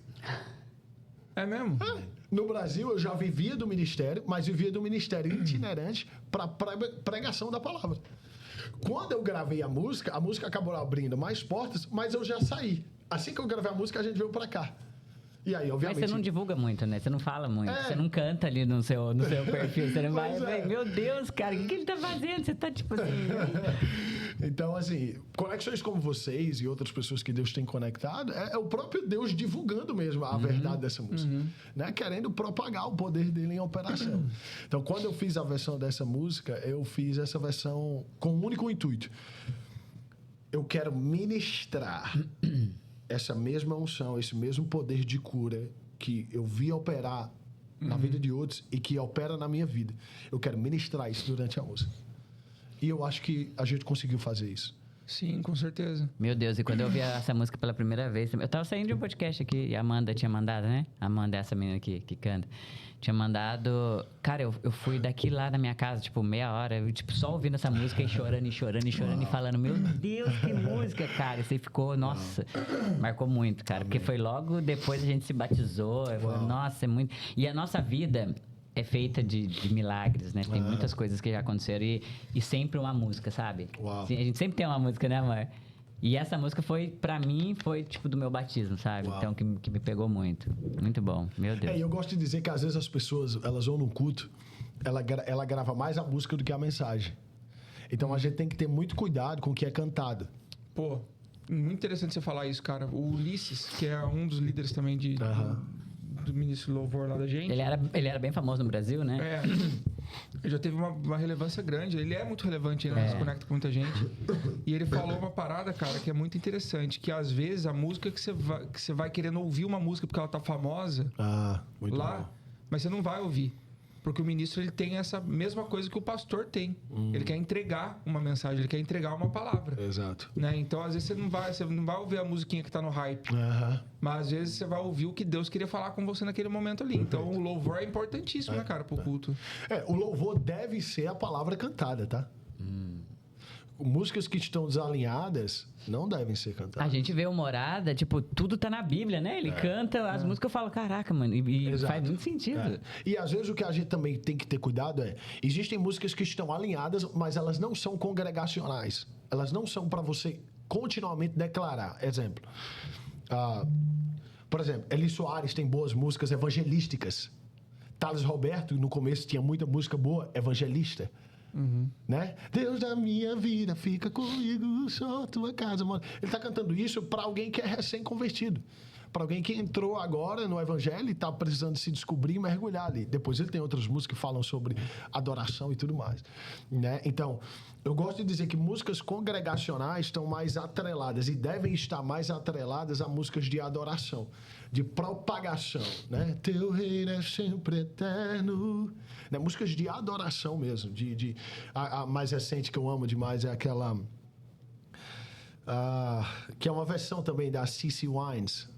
É mesmo? No Brasil eu já vivia do ministério, mas vivia do ministério itinerante para pregação da palavra. Quando eu gravei a música acabou abrindo mais portas, mas eu já saí. Assim que eu gravei a música, a gente veio pra cá. E aí, obviamente... Mas você não divulga muito, né? Você não fala muito. Você não canta ali no seu perfil. Você não vai... Meu Deus, cara, o que ele tá fazendo? Você tá tipo assim... Então, assim, conexões como vocês e outras pessoas que Deus tem conectado, é o próprio Deus divulgando mesmo a verdade dessa música. Né? Querendo propagar o poder dele em operação. Então, quando eu fiz a versão dessa música, eu fiz essa versão com um único intuito. Eu quero ministrar essa mesma unção, esse mesmo poder de cura que eu vi operar na vida de outros e que opera na minha vida. Eu quero ministrar isso durante a música. E eu acho que a gente conseguiu fazer isso. Sim, com certeza. Meu Deus, e quando eu ouvi essa música pela primeira vez... Eu tava saindo de um podcast aqui e a Amanda tinha mandado, né? A Amanda é essa menina que canta. Tinha mandado... Cara, eu fui daqui lá da minha casa, tipo, meia hora, eu, tipo, só ouvindo essa música e chorando e falando: meu Deus, que música, cara. E você ficou... Nossa, marcou muito, cara. Amém. Porque foi logo depois a gente se batizou. Falei, nossa, é muito... E a nossa vida... é feita de milagres, né? Tem muitas coisas que já aconteceram e sempre uma música, sabe? Sim, a gente sempre tem uma música, né, amor? E essa música foi, pra mim, foi tipo do meu batismo, sabe? Então, que me pegou muito. Muito bom, meu Deus. E eu gosto de dizer que às vezes as pessoas, elas vão no culto, ela grava mais a música do que a mensagem. Então, a gente tem que ter muito cuidado com o que é cantado. Pô, muito interessante você falar isso, cara. O Ulisses, que é um dos líderes também do ministro louvor lá da gente. Ele era bem famoso no Brasil, né? Ele já teve uma relevância grande. Ele é muito relevante, ele se conecta com muita gente. E ele falou uma parada, cara, que é muito interessante. Que às vezes a música que você vai querendo ouvir uma música porque ela tá famosa muito lá, bom. mas você não vai ouvir. Porque o ministro, ele tem essa mesma coisa que o pastor tem. Ele quer entregar uma mensagem, ele quer entregar uma palavra. Exato. Né? Então, às vezes, você não vai ouvir a musiquinha que tá no hype. Mas, às vezes, você vai ouvir o que Deus queria falar com você naquele momento ali. Então, o louvor é importantíssimo, né, cara, pro culto. O louvor deve ser a palavra cantada, tá? Músicas que estão desalinhadas não devem ser cantadas. A gente vê o Morada, tipo, tudo tá na Bíblia, né? Ele canta as músicas, eu falo, caraca, mano, e faz muito sentido. E às vezes o que a gente também tem que ter cuidado existem músicas que estão alinhadas, mas elas não são congregacionais. Elas não são para você continuamente declarar. Exemplo. Por exemplo, Eli Soares tem boas músicas evangelísticas. Thales Roberto, no começo, tinha muita música boa, evangelista. Né? Deus da minha vida, fica comigo, só tua casa, mano. Ele tá cantando isso para alguém que é recém-convertido, para alguém que entrou agora no evangelho e tá precisando se descobrir e mergulhar ali. Depois ele tem outras músicas que falam sobre adoração e tudo mais, né? Então, eu gosto de dizer que músicas congregacionais estão mais atreladas e devem estar mais atreladas a músicas de adoração, de propagação, né? Teu reino é sempre eterno, né? Músicas de adoração mesmo. A mais recente que eu amo demais é aquela que é uma versão também da CeCe Winans.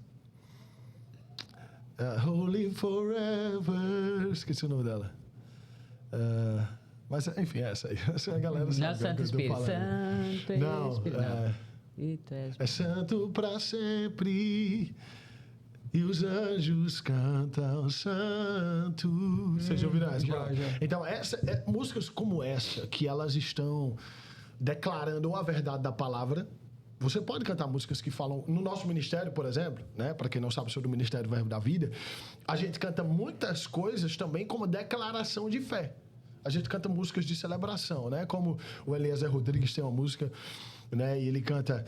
Holy Forever, esqueci o nome dela. Mas enfim, essa aí. Essa a galera sabe. Santo Espírito. Santo Espírito. É santo para sempre. E os anjos cantam santo. Vocês já ouviram essa? Já. Então, músicas como essa, que elas estão declarando a verdade da palavra. Você pode cantar músicas que falam... No nosso ministério, por exemplo, né? Para quem não sabe sobre o Ministério Verbo da Vida, a gente canta muitas coisas também como declaração de fé. A gente canta músicas de celebração, né? Como o Eliezer Rodrigues tem uma música, né? E ele canta...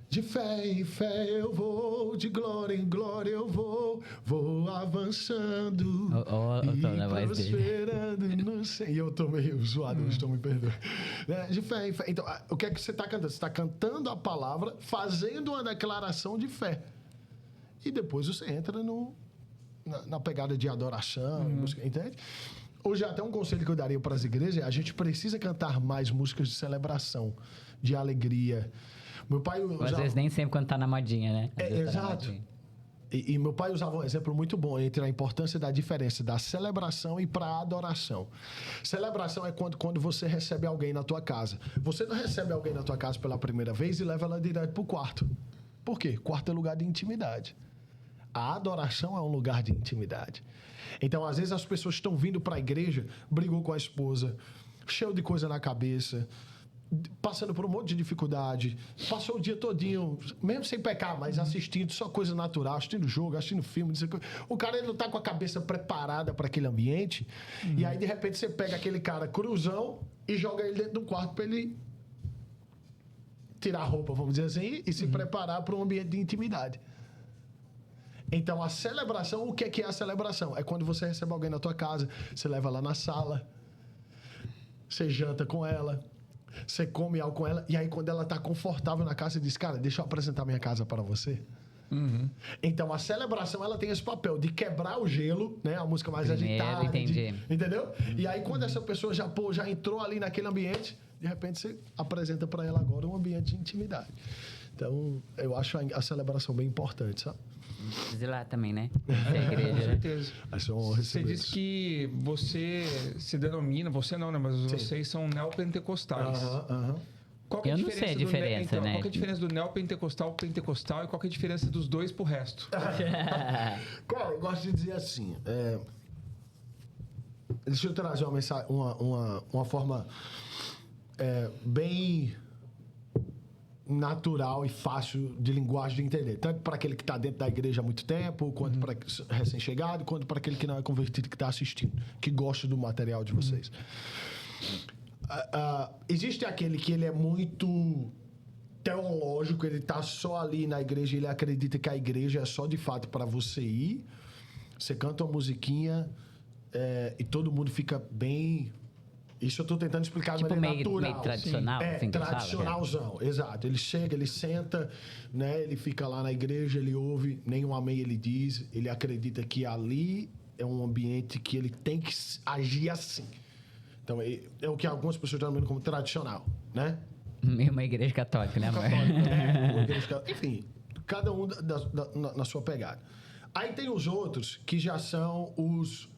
de fé em fé eu vou, de glória em glória eu vou avançando e prosperando. E eu tô meio zoado, estou me perdoando. De fé em fé. Então, o que é que você está cantando? Você está cantando a palavra, fazendo uma declaração de fé. E depois você entra na pegada de adoração, música, entende? Hoje, até um conselho que eu daria para as igrejas é: a gente precisa cantar mais músicas de celebração, de alegria. Meu pai às vezes nem sempre quando tá na modinha, né? Exato. E meu pai usava um exemplo muito bom entre a importância da diferença da celebração e para a adoração. Celebração é quando você recebe alguém na tua casa. Você não recebe alguém na tua casa pela primeira vez e leva ela direto pro quarto. Por quê? Quarto é lugar de intimidade. A adoração é um lugar de intimidade. Então, às vezes, as pessoas estão vindo para a igreja, brigou com a esposa, cheio de coisa na cabeça, passando por um monte de dificuldade, passou o dia todinho, mesmo sem pecar, mas assistindo só coisa natural, assistindo jogo, assistindo filme. O cara ele não tá com a cabeça preparada para aquele ambiente, e aí, de repente, você pega aquele cara cruzão e joga ele dentro do quarto para ele tirar a roupa, vamos dizer assim, e se preparar para um ambiente de intimidade. Então, a celebração, o que é a celebração? É quando você recebe alguém na tua casa, você leva ela na sala, você janta com ela, você come algo com ela, e aí quando ela está confortável na casa, você diz: cara, deixa eu apresentar minha casa para você. Então, a celebração, ela tem esse papel de quebrar o gelo, né? A música mais agitada. Entendi. Entendeu? E aí, quando essa pessoa já entrou ali naquele ambiente, de repente você apresenta para ela agora um ambiente de intimidade. Então, eu acho a celebração bem importante, sabe? Precisa ir lá também, né? É a igreja, com certeza. Você disse que você se denomina, você não, né? Mas vocês são neopentecostais. Qual que é eu não sei a diferença, né? Qual que é a diferença do neopentecostal pro pentecostal e qual que é a diferença dos dois pro resto? Cara, eu gosto de dizer assim, deixa eu trazer uma mensagem, uma forma bem natural e fácil de linguagem de entender, tanto para aquele que está dentro da igreja há muito tempo, quanto para recém-chegado, quanto para aquele que não é convertido, que está assistindo, que gosta do material de vocês. Existe aquele que ele é muito teológico, ele está só ali na igreja, ele acredita que a igreja é só de fato para você ir, Você canta uma musiquinha e todo mundo fica bem... Isso eu tô tentando explicar de maneira natural. Meio tradicional, assim, tradicionalzão, exato. Ele chega, ele senta, né? Ele fica lá na igreja, ele ouve, nenhum amém ele diz, ele acredita que ali é um ambiente que ele tem que agir assim. Então, é o que algumas pessoas denominam como tradicional, né? Uma igreja católica, né, amor? Uma igreja católica. Enfim, cada um na sua pegada. Aí tem os outros que já são os...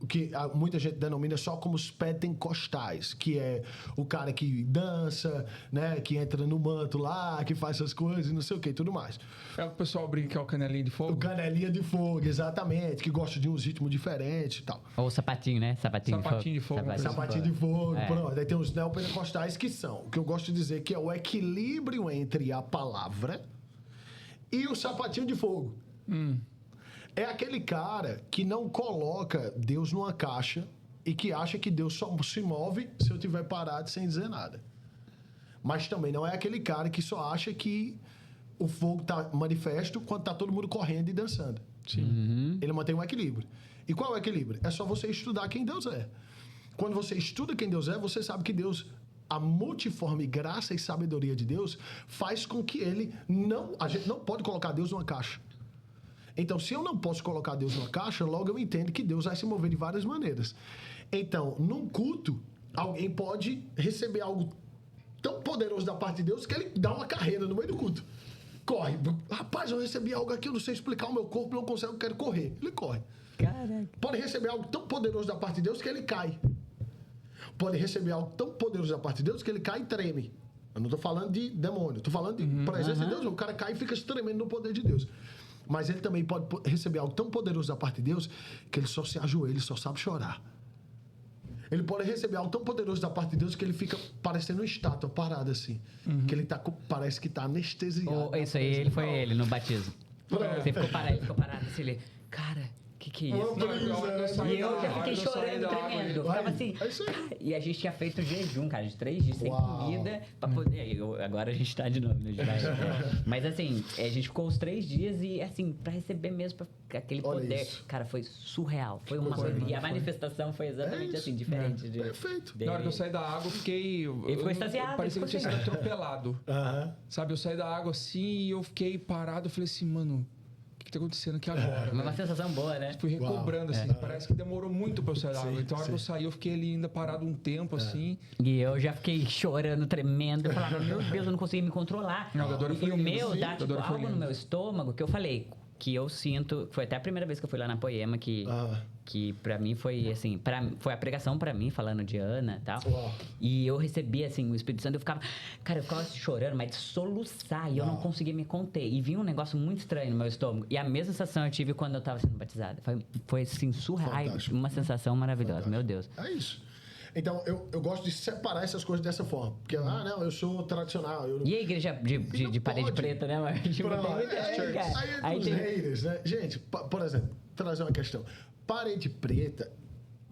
que muita gente denomina só como os pentecostais, que é o cara que dança, né, que entra no manto lá, que faz essas coisas, não sei o que, tudo mais. É o que o pessoal brinca que é o canelinha de fogo? O canelinha de fogo, exatamente, que gosta de uns ritmos diferentes e tal. Ou o sapatinho, né? Sapatinho de fogo. Sapatinho de fogo, pronto. Aí tem os neopentecostais que são, o que eu gosto de dizer que é o equilíbrio entre a palavra e o sapatinho de fogo. É aquele cara que não coloca Deus numa caixa e que acha que Deus só se move se eu estiver parado sem dizer nada. Mas também não é aquele cara que só acha que o fogo está manifesto quando está todo mundo correndo e dançando. Sim. Ele mantém um equilíbrio. E qual é o equilíbrio? É só você estudar quem Deus é. Quando você estuda quem Deus é, você sabe que Deus... A multiforme graça e sabedoria de Deus faz com que ele não... A gente não pode colocar Deus numa caixa. Então, se eu não posso colocar Deus numa caixa, logo eu entendo que Deus vai se mover de várias maneiras. Então, num culto, alguém pode receber algo tão poderoso da parte de Deus que ele dá uma carreira no meio do culto. Corre. Rapaz, eu recebi algo aqui, eu não sei explicar, o meu corpo não consegue, eu quero correr. Ele corre. Caraca. Pode receber algo tão poderoso da parte de Deus que ele cai. Pode receber algo tão poderoso da parte de Deus que ele cai e treme. Eu não estou falando de demônio, estou falando de presença de Deus. O cara cai e fica tremendo no poder de Deus. Mas ele também pode receber algo tão poderoso da parte de Deus que ele só se ajoelha, só sabe chorar. Ele pode receber algo tão poderoso da parte de Deus que ele fica parecendo uma estátua parada assim. Que ele parece que está anestesiado. Isso aí, ele no batismo. Você ficou parado assim, ele... Cara... Que é isso? E eu já fiquei chorando, tremendo. Eu ficava assim. E a gente tinha feito jejum, cara, de 3 dias sem comida pra poder. Agora a gente tá de novo, né? Mas assim, a gente ficou os 3 dias e assim, pra receber mesmo aquele poder. Cara, foi surreal. Foi uma coisa. E a manifestação foi exatamente assim, diferente. Perfeito. Na hora que eu saí da água, eu fiquei. Ele ficou extasiado. Parecia que eu tinha sido atropelado. Sabe, eu saí da água assim e eu fiquei parado. Eu falei assim, mano. O que tá acontecendo aqui agora? Uma sensação boa, né? Fui recobrando, assim. Parece que demorou muito pra eu sair da água. Então, a hora que eu saí, eu fiquei ali ainda parado um tempo, assim. E eu já fiquei chorando, tremendo. Eu falava, meu Deus, eu não consegui me controlar. Não, e o meu dá, tipo, algo no meu estômago que eu falei... Que eu sinto... Foi até a primeira vez que eu fui lá na Poema que pra mim foi, assim... Foi a pregação pra mim, falando de Ana e tal. E eu recebi, assim, o Espírito Santo. Eu ficava chorando, mas de soluçar. E eu não conseguia me conter. E vinha um negócio muito estranho no meu estômago. E a mesma sensação eu tive quando eu tava sendo batizada. Foi assim, surreal. Uma sensação maravilhosa. Meu Deus. É isso. Então, eu gosto de separar essas coisas dessa forma. Porque, não, eu sou tradicional. E a igreja de parede preta, né, mano? Tipo, aí tem haters, né? Gente, por exemplo, trazer uma questão. Parede preta,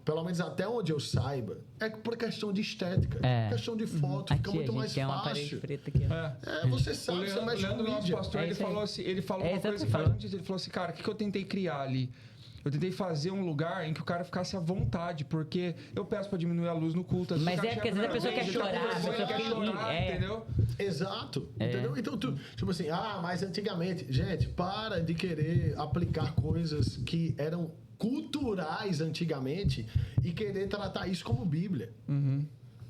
pelo menos até onde eu saiba, é por questão de estética. Questão de foto, fica muito mais fácil. Uma parede preta aqui. Você sabe, você mexe com o nosso pastor, ele falou assim, ele falou uma coisa que ele falou assim, cara, o que eu tentei criar ali? Eu tentei fazer um lugar em que o cara ficasse à vontade, porque eu peço pra diminuir a luz no culto. Mas porque às vezes a pessoa quer chorar, entendeu? Exato, entendeu? Então, tipo assim, mas antigamente... Gente, para de querer aplicar coisas que eram culturais antigamente e querer tratar isso como Bíblia.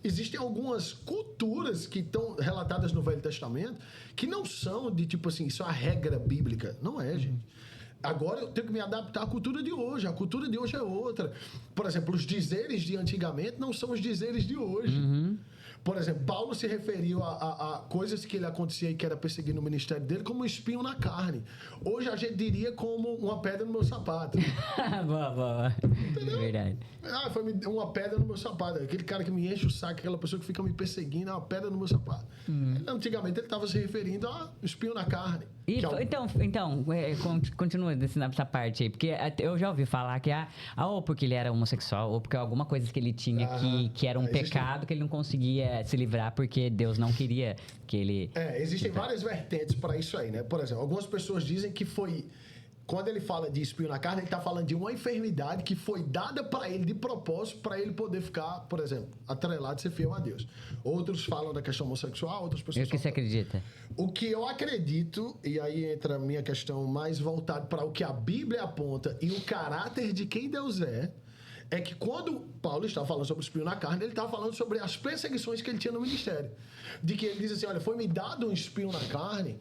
Existem algumas culturas que estão relatadas no Velho Testamento que não são de, tipo assim, isso é a regra bíblica. Não é, gente. Agora eu tenho que me adaptar à cultura de hoje. A cultura de hoje é outra. Por exemplo, os dizeres de antigamente não são os dizeres de hoje. Por exemplo, Paulo se referiu a coisas que ele acontecia e que era perseguir no ministério dele como um espinho na carne. Hoje a gente diria como uma pedra no meu sapato. Boa. Entendeu? Verdade. Foi uma pedra no meu sapato. Aquele cara que me enche o saco, aquela pessoa que fica me perseguindo, é uma pedra no meu sapato. Antigamente ele estava se referindo a espinho na carne. Então, continua nessa parte aí, porque eu já ouvi falar que ou porque ele era homossexual, ou porque alguma coisa que ele tinha que era um pecado que ele não conseguia se livrar porque Deus não queria que ele... Existem várias vertentes para isso aí, né? Por exemplo, algumas pessoas dizem que foi quando ele fala de espinho na carne, ele está falando de uma enfermidade que foi dada para ele de propósito, para ele poder ficar, por exemplo, atrelado e ser fiel a Deus. Outros falam da questão homossexual, outras pessoas... E o que você acredita? O que eu acredito, e aí entra a minha questão mais voltada para o que a Bíblia aponta e o caráter de quem Deus é que quando Paulo estava falando sobre o espinho na carne, ele estava falando sobre as perseguições que ele tinha no ministério. De que ele diz assim, olha, foi-me dado um espinho na carne,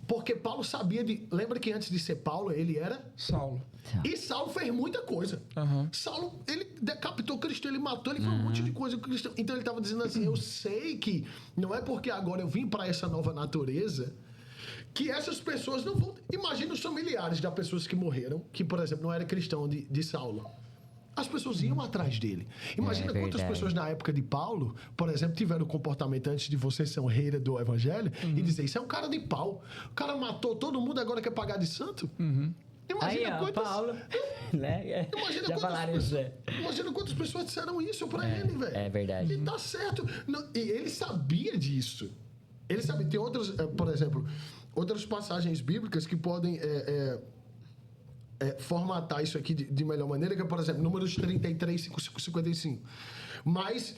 porque Paulo sabia de... Lembra que antes de ser Paulo, ele era... Saulo. E Saulo fez muita coisa. Saulo, ele decapitou Cristo, ele matou, ele fez um monte de coisa com Cristo. Então ele estava dizendo assim, eu sei que não é porque agora eu vim para essa nova natureza que essas pessoas não vão... Imagina os familiares das pessoas que morreram, que, por exemplo, não era cristão de Saulo. As pessoas iam atrás dele. Imagina quantas pessoas na época de Paulo, por exemplo, tiveram o comportamento antes de você ser um rei do evangelho e dizer, isso é um cara de pau. O cara matou todo mundo, agora quer pagar de santo? Imagina aí, quantas... Paulo, né? Imagina quantas pessoas disseram isso pra ele, velho. É verdade. E tá certo. E ele sabia disso. Ele sabia. Tem outras, por exemplo, outras passagens bíblicas que podem... formatar isso aqui de melhor maneira, que é, por exemplo, Números 33, 55. Mas,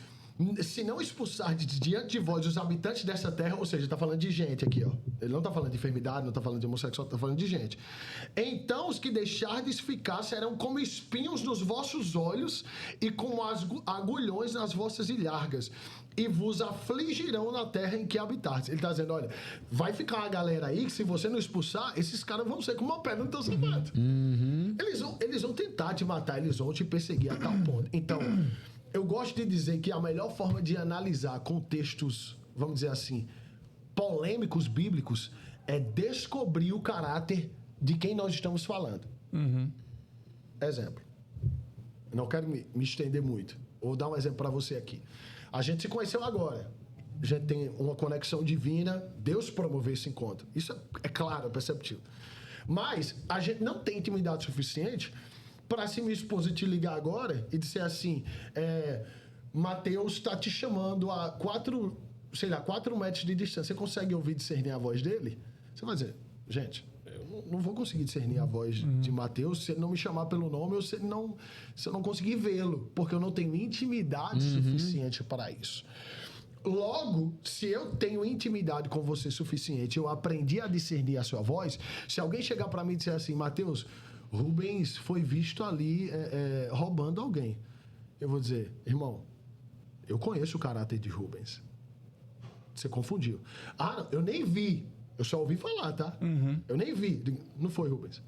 se não expulsar diante de vós os habitantes dessa terra, ou seja, está falando de gente aqui, ó. Ele não está falando de enfermidade, não está falando de homossexual, está falando de gente. Então, os que deixardes ficar serão como espinhos nos vossos olhos e como agulhões nas vossas ilhargas, e vos afligirão na terra em que habitardes. Ele está dizendo, olha, vai ficar uma galera aí que se você não expulsar, esses caras vão ser como uma pedra no teu sapato. Eles vão tentar te matar, eles vão te perseguir a tal ponto. Então, eu gosto de dizer que a melhor forma de analisar contextos, vamos dizer assim, polêmicos bíblicos, é descobrir o caráter de quem nós estamos falando. Exemplo. Eu não quero me estender muito. Vou dar um exemplo para você aqui. A gente se conheceu agora. A gente tem uma conexão divina. Deus promoveu esse encontro. Isso é claro, é perceptível. Mas a gente não tem intimidade suficiente para, se minha esposa te ligar agora e dizer assim, Mateus está te chamando a 4 metros de distância. Você consegue ouvir e discernir a voz dele? Você vai dizer, gente, eu não vou conseguir discernir a voz de Mateus se ele não me chamar pelo nome ou se eu não conseguir vê-lo, porque eu não tenho intimidade suficiente para isso. Logo, se eu tenho intimidade com você suficiente, eu aprendi a discernir a sua voz, se alguém chegar para mim e dizer assim, Mateus, Rubens foi visto ali roubando alguém. Eu vou dizer, irmão, eu conheço o caráter de Rubens. Você confundiu. Ah, eu nem vi. Eu só ouvi falar, tá? Eu nem vi. Não foi, Rubens.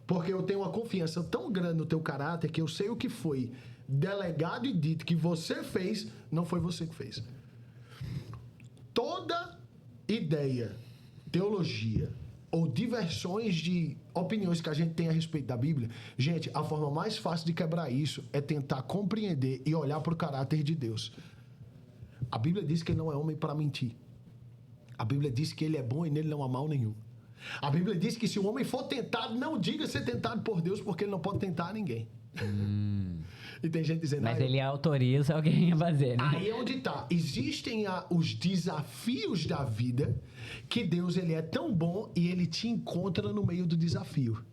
Porque eu tenho uma confiança tão grande no teu caráter que eu sei o que foi delegado e dito que você fez, não foi você que fez. Toda ideia, teologia ou diversões de opiniões que a gente tem a respeito da Bíblia, gente, a forma mais fácil de quebrar isso é tentar compreender e olhar para o caráter de Deus. A Bíblia diz que ele não é homem para mentir. A Bíblia diz que ele é bom e nele não há mal nenhum. A Bíblia diz que se o homem for tentado, não diga ser tentado por Deus, porque ele não pode tentar ninguém. E tem gente dizendo... Mas ele autoriza alguém a fazer, né? Aí é onde está. Existem os desafios da vida que Deus ele é tão bom e ele te encontra no meio do desafio.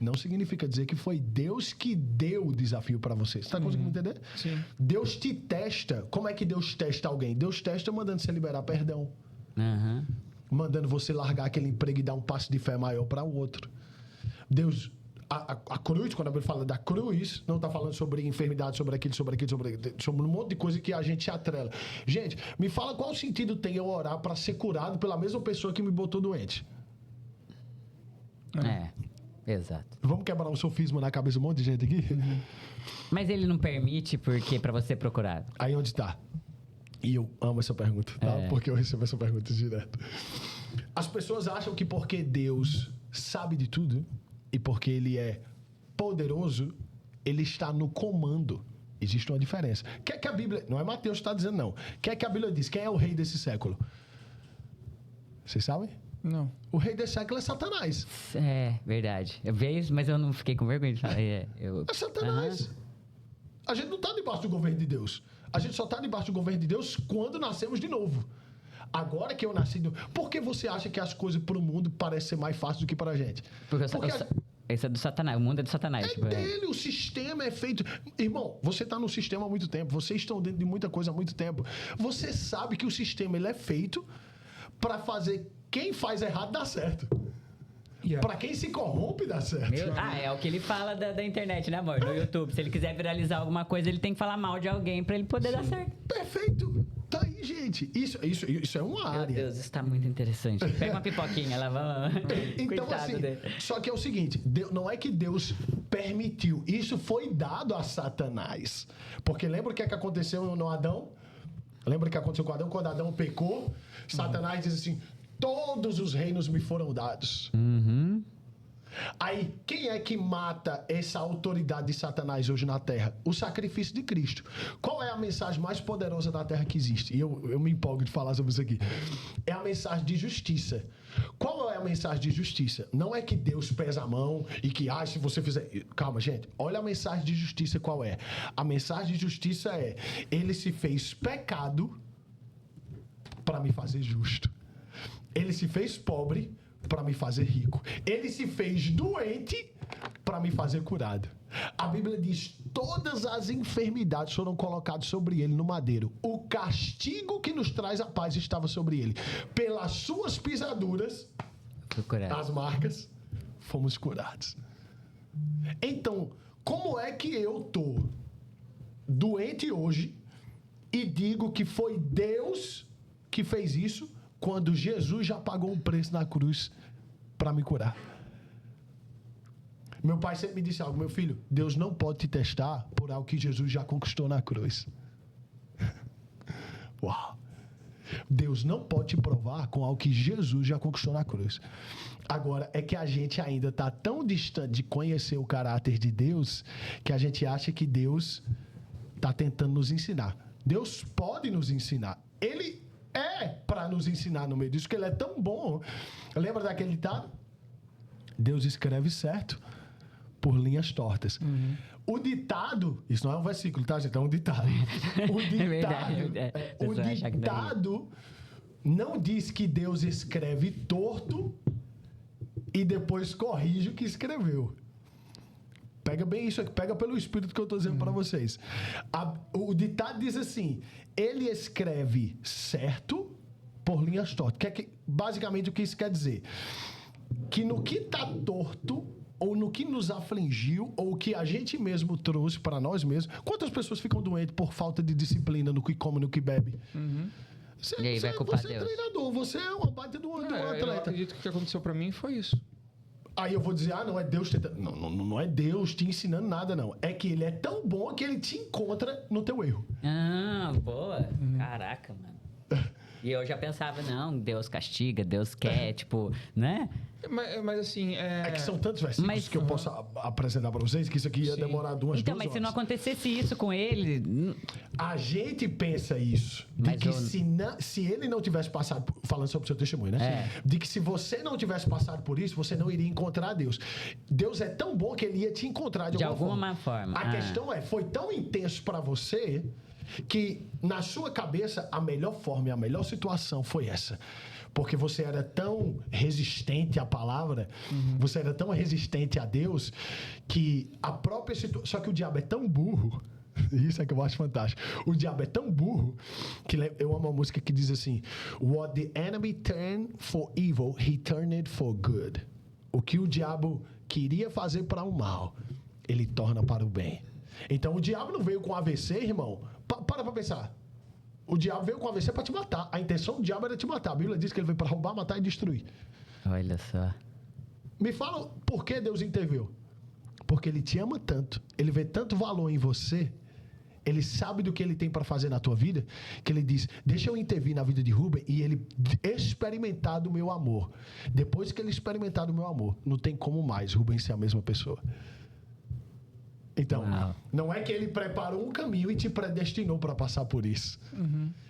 Não significa dizer que foi Deus que deu o desafio para você. Você está conseguindo entender? Sim. Deus te testa. Como é que Deus testa alguém? Deus testa mandando você liberar perdão. Mandando você largar aquele emprego e dar um passo de fé maior para o outro. Deus... A cruz, quando a Bíblia fala da cruz, não está falando sobre enfermidade, sobre um monte de coisa que a gente atrela. Gente, me fala qual sentido tem eu orar para ser curado pela mesma pessoa que me botou doente. Exato. Vamos quebrar um sofisma na cabeça de um monte de gente aqui? Mas ele não permite porque para você procurar. Aí onde está? E eu amo essa pergunta, tá? Porque eu recebo essa pergunta direto. As pessoas acham que porque Deus sabe de tudo e porque ele é poderoso, ele está no comando. Existe uma diferença. Quer que a Bíblia... Não é Mateus que está dizendo, não. Quer que a Bíblia diz? Quem é o rei desse século? Vocês sabem? Não. O rei desse século é Satanás. É, verdade. Eu vejo, mas eu não fiquei com vergonha de falar. É Satanás. A gente não está debaixo do governo de Deus. A gente só está debaixo do governo de Deus quando nascemos de novo. Agora que eu nasci... Por que você acha que as coisas pro mundo parecem ser mais fáceis do que pra gente? Porque esse é do Satanás, o mundo é do Satanás. É dele, o sistema é feito... Irmão, você tá no sistema há muito tempo, vocês estão dentro de muita coisa há muito tempo. Você sabe que o sistema ele é feito pra fazer quem faz errado dar certo. Pra quem se corrompe, dá certo. É o que ele fala da internet, né, amor? No YouTube. Se ele quiser viralizar alguma coisa, ele tem que falar mal de alguém pra ele poder dar certo. Perfeito. Tá aí, gente. Isso é uma área. Meu Deus, isso tá muito interessante. Pega uma pipoquinha, ela vai... Então, assim, só que é o seguinte, não é que Deus permitiu. Isso foi dado a Satanás. Porque lembra o que aconteceu no Adão? Lembra o que aconteceu com Adão? Quando Adão pecou, Satanás diz assim... Todos os reinos me foram dados. Aí, quem é que mata essa autoridade de Satanás hoje na Terra? O sacrifício de Cristo. Qual é a mensagem mais poderosa da Terra que existe? E eu me empolgo de falar sobre isso aqui. É a mensagem de justiça. Qual é a mensagem de justiça? Não é que Deus pesa a mão e que, se você fizer... Calma, gente. Olha a mensagem de justiça qual é. A mensagem de justiça é: ele se fez pecado para me fazer justo. Ele se fez pobre para me fazer rico. Ele se fez doente para me fazer curado. A Bíblia diz: todas as enfermidades foram colocadas sobre ele no madeiro. O castigo que nos traz a paz estava sobre ele. Pelas suas pisaduras, as marcas, fomos curados. Então, como é que eu tô doente hoje e digo que foi Deus que fez isso, quando Jesus já pagou um preço na cruz para me curar? Meu pai sempre me disse algo: meu filho, Deus não pode te testar por algo que Jesus já conquistou na cruz. Uau! Deus não pode te provar com algo que Jesus já conquistou na cruz. Agora, é que a gente ainda está tão distante de conhecer o caráter de Deus que a gente acha que Deus está tentando nos ensinar. Deus pode nos ensinar. Ele para nos ensinar no meio disso, que ele é tão bom. Lembra daquele ditado? Deus escreve certo por linhas tortas. O ditado, isso não é um versículo, tá, gente? É um ditado. O ditado não diz que Deus escreve torto e depois corrige o que escreveu. Pega bem isso aqui, pega pelo Espírito que eu estou dizendo para vocês. O ditado diz assim: ele escreve certo por linhas tortas. Basicamente, o que isso quer dizer? Que no que está torto, ou no que nos afligiu, ou o que a gente mesmo trouxe para nós mesmos. Quantas pessoas ficam doentes por falta de disciplina no que come, no que bebe? E aí vai culpar Deus. Você é treinador, você é uma baita de um atleta. Eu acredito que o que aconteceu para mim foi isso. Aí eu vou dizer: não é Deus tentando... Não é Deus te ensinando nada, não. É que ele é tão bom que ele te encontra no teu erro. Boa. Caraca, mano. E eu já pensava: não, Deus castiga, Deus quer, tipo, né? Mas assim... É que são tantos versículos que eu posso apresentar pra vocês que isso aqui ia demorar 2 horas. Então, mas se não acontecesse isso com ele... A gente pensa isso. De que se ele não tivesse passado... Falando sobre o seu testemunho, né? De que se você não tivesse passado por isso, você não iria encontrar Deus. Deus é tão bom que ele ia te encontrar de alguma forma. A questão foi tão intenso pra você que na sua cabeça a melhor forma e a melhor situação foi essa. Porque você era tão resistente à palavra, você era tão resistente a Deus, que a própria situação... Só que o diabo é tão burro, isso é que eu acho fantástico. O diabo é tão burro, que eu amo uma música que diz assim: What the enemy turned for evil, he turned it for good. O que o diabo queria fazer para o mal, ele torna para o bem. Então o diabo não veio com AVC, irmão. Para pensar. O diabo veio com AVC para te matar. A intenção do diabo era te matar. A Bíblia diz que ele veio para roubar, matar e destruir. Olha só. Me fala por que Deus interveio. Porque ele te ama tanto, ele vê tanto valor em você, ele sabe do que ele tem para fazer na tua vida, que ele diz: deixa eu intervir na vida de Rubem e ele experimentar do meu amor. Depois que ele experimentar do meu amor, não tem como mais Rubem ser a mesma pessoa. Então, não é que ele preparou um caminho e te predestinou para passar por isso.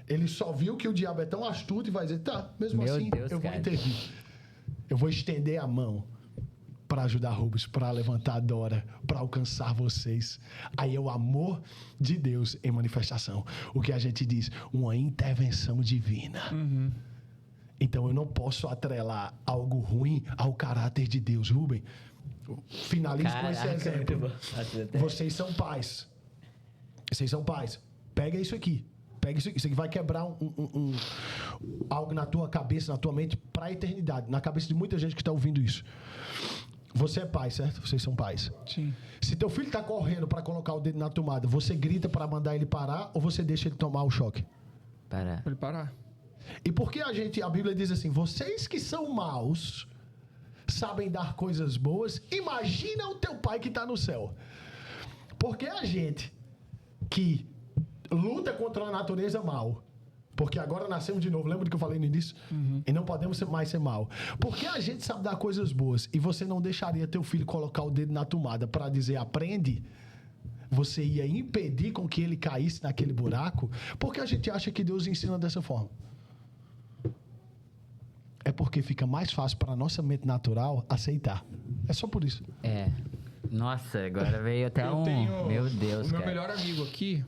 Ele só viu que o diabo é tão astuto e vai dizer: tá, mesmo assim, eu vou intervir. Eu vou estender a mão. para ajudar Rubens, para levantar a Dora, para alcançar vocês. Aí é o amor de Deus em manifestação. O que a gente diz, uma intervenção divina. Então eu não posso atrelar algo ruim ao caráter de Deus. Rubem, finalize com esse exemplo. Vocês são pais. Vocês são pais. Pega isso aqui. Pega isso aqui. Isso aqui vai quebrar algo na tua cabeça, na tua mente, para a eternidade. Na cabeça de muita gente que está ouvindo isso. Você é pai, certo? Vocês são pais. Sim. Se teu filho está correndo para colocar o dedo na tomada, você grita para mandar ele parar ou você deixa ele tomar o choque? Parar. Pra ele parar. E por que a Bíblia diz assim, vocês que são maus, sabem dar coisas boas, imagina o teu pai que está no céu. Porque a gente que luta contra a natureza mal, porque agora nascemos de novo, lembra do que eu falei no início? E não podemos mais ser mal. Porque a gente sabe dar coisas boas e você não deixaria teu filho colocar o dedo na tomada para dizer aprende, você ia impedir com que ele caísse naquele buraco, porque a gente acha que Deus ensina dessa forma. É porque fica mais fácil para a nossa mente natural aceitar. É só por isso. É. Nossa, agora veio até Meu Deus, o meu melhor amigo aqui,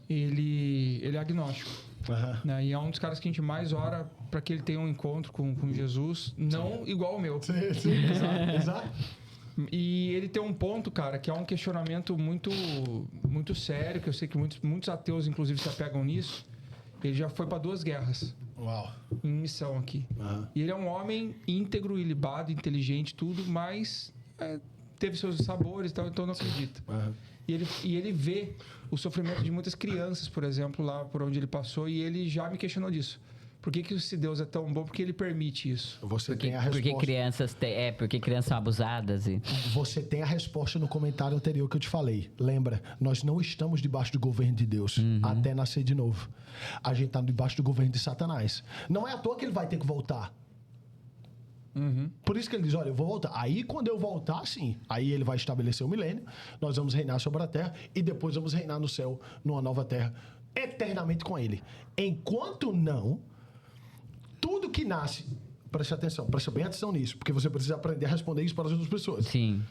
ele é agnóstico. Né? E é um dos caras que a gente mais ora para que ele tenha um encontro com Jesus, não igual o meu. Sim, exato. E ele tem um ponto, cara, que é um questionamento muito, muito sério, que eu sei que muitos ateus, inclusive, se apegam nisso. Ele já foi para 2 guerras. Uau. Em missão aqui. E ele é um homem íntegro, ilibado, inteligente, tudo, mas teve seus sabores e tal, então não acredita. E ele vê o sofrimento de muitas crianças, por exemplo, lá por onde ele passou, e ele já me questionou disso. Por que esse Deus é tão bom? Porque ele permite isso. Tem a resposta. Porque crianças são abusadas. Você tem a resposta no comentário anterior que eu te falei. Lembra, nós não estamos debaixo do governo de Deus até nascer de novo. A gente está debaixo do governo de Satanás. Não é à toa que ele vai ter que voltar. Por isso que ele diz, olha, eu vou voltar. Aí quando eu voltar, sim, aí ele vai estabelecer o milênio, nós vamos reinar sobre a terra e depois vamos reinar no céu, numa nova terra, eternamente com ele. Enquanto não, tudo que nasce, preste bem atenção nisso, porque você precisa aprender a responder isso para as outras pessoas. Sim.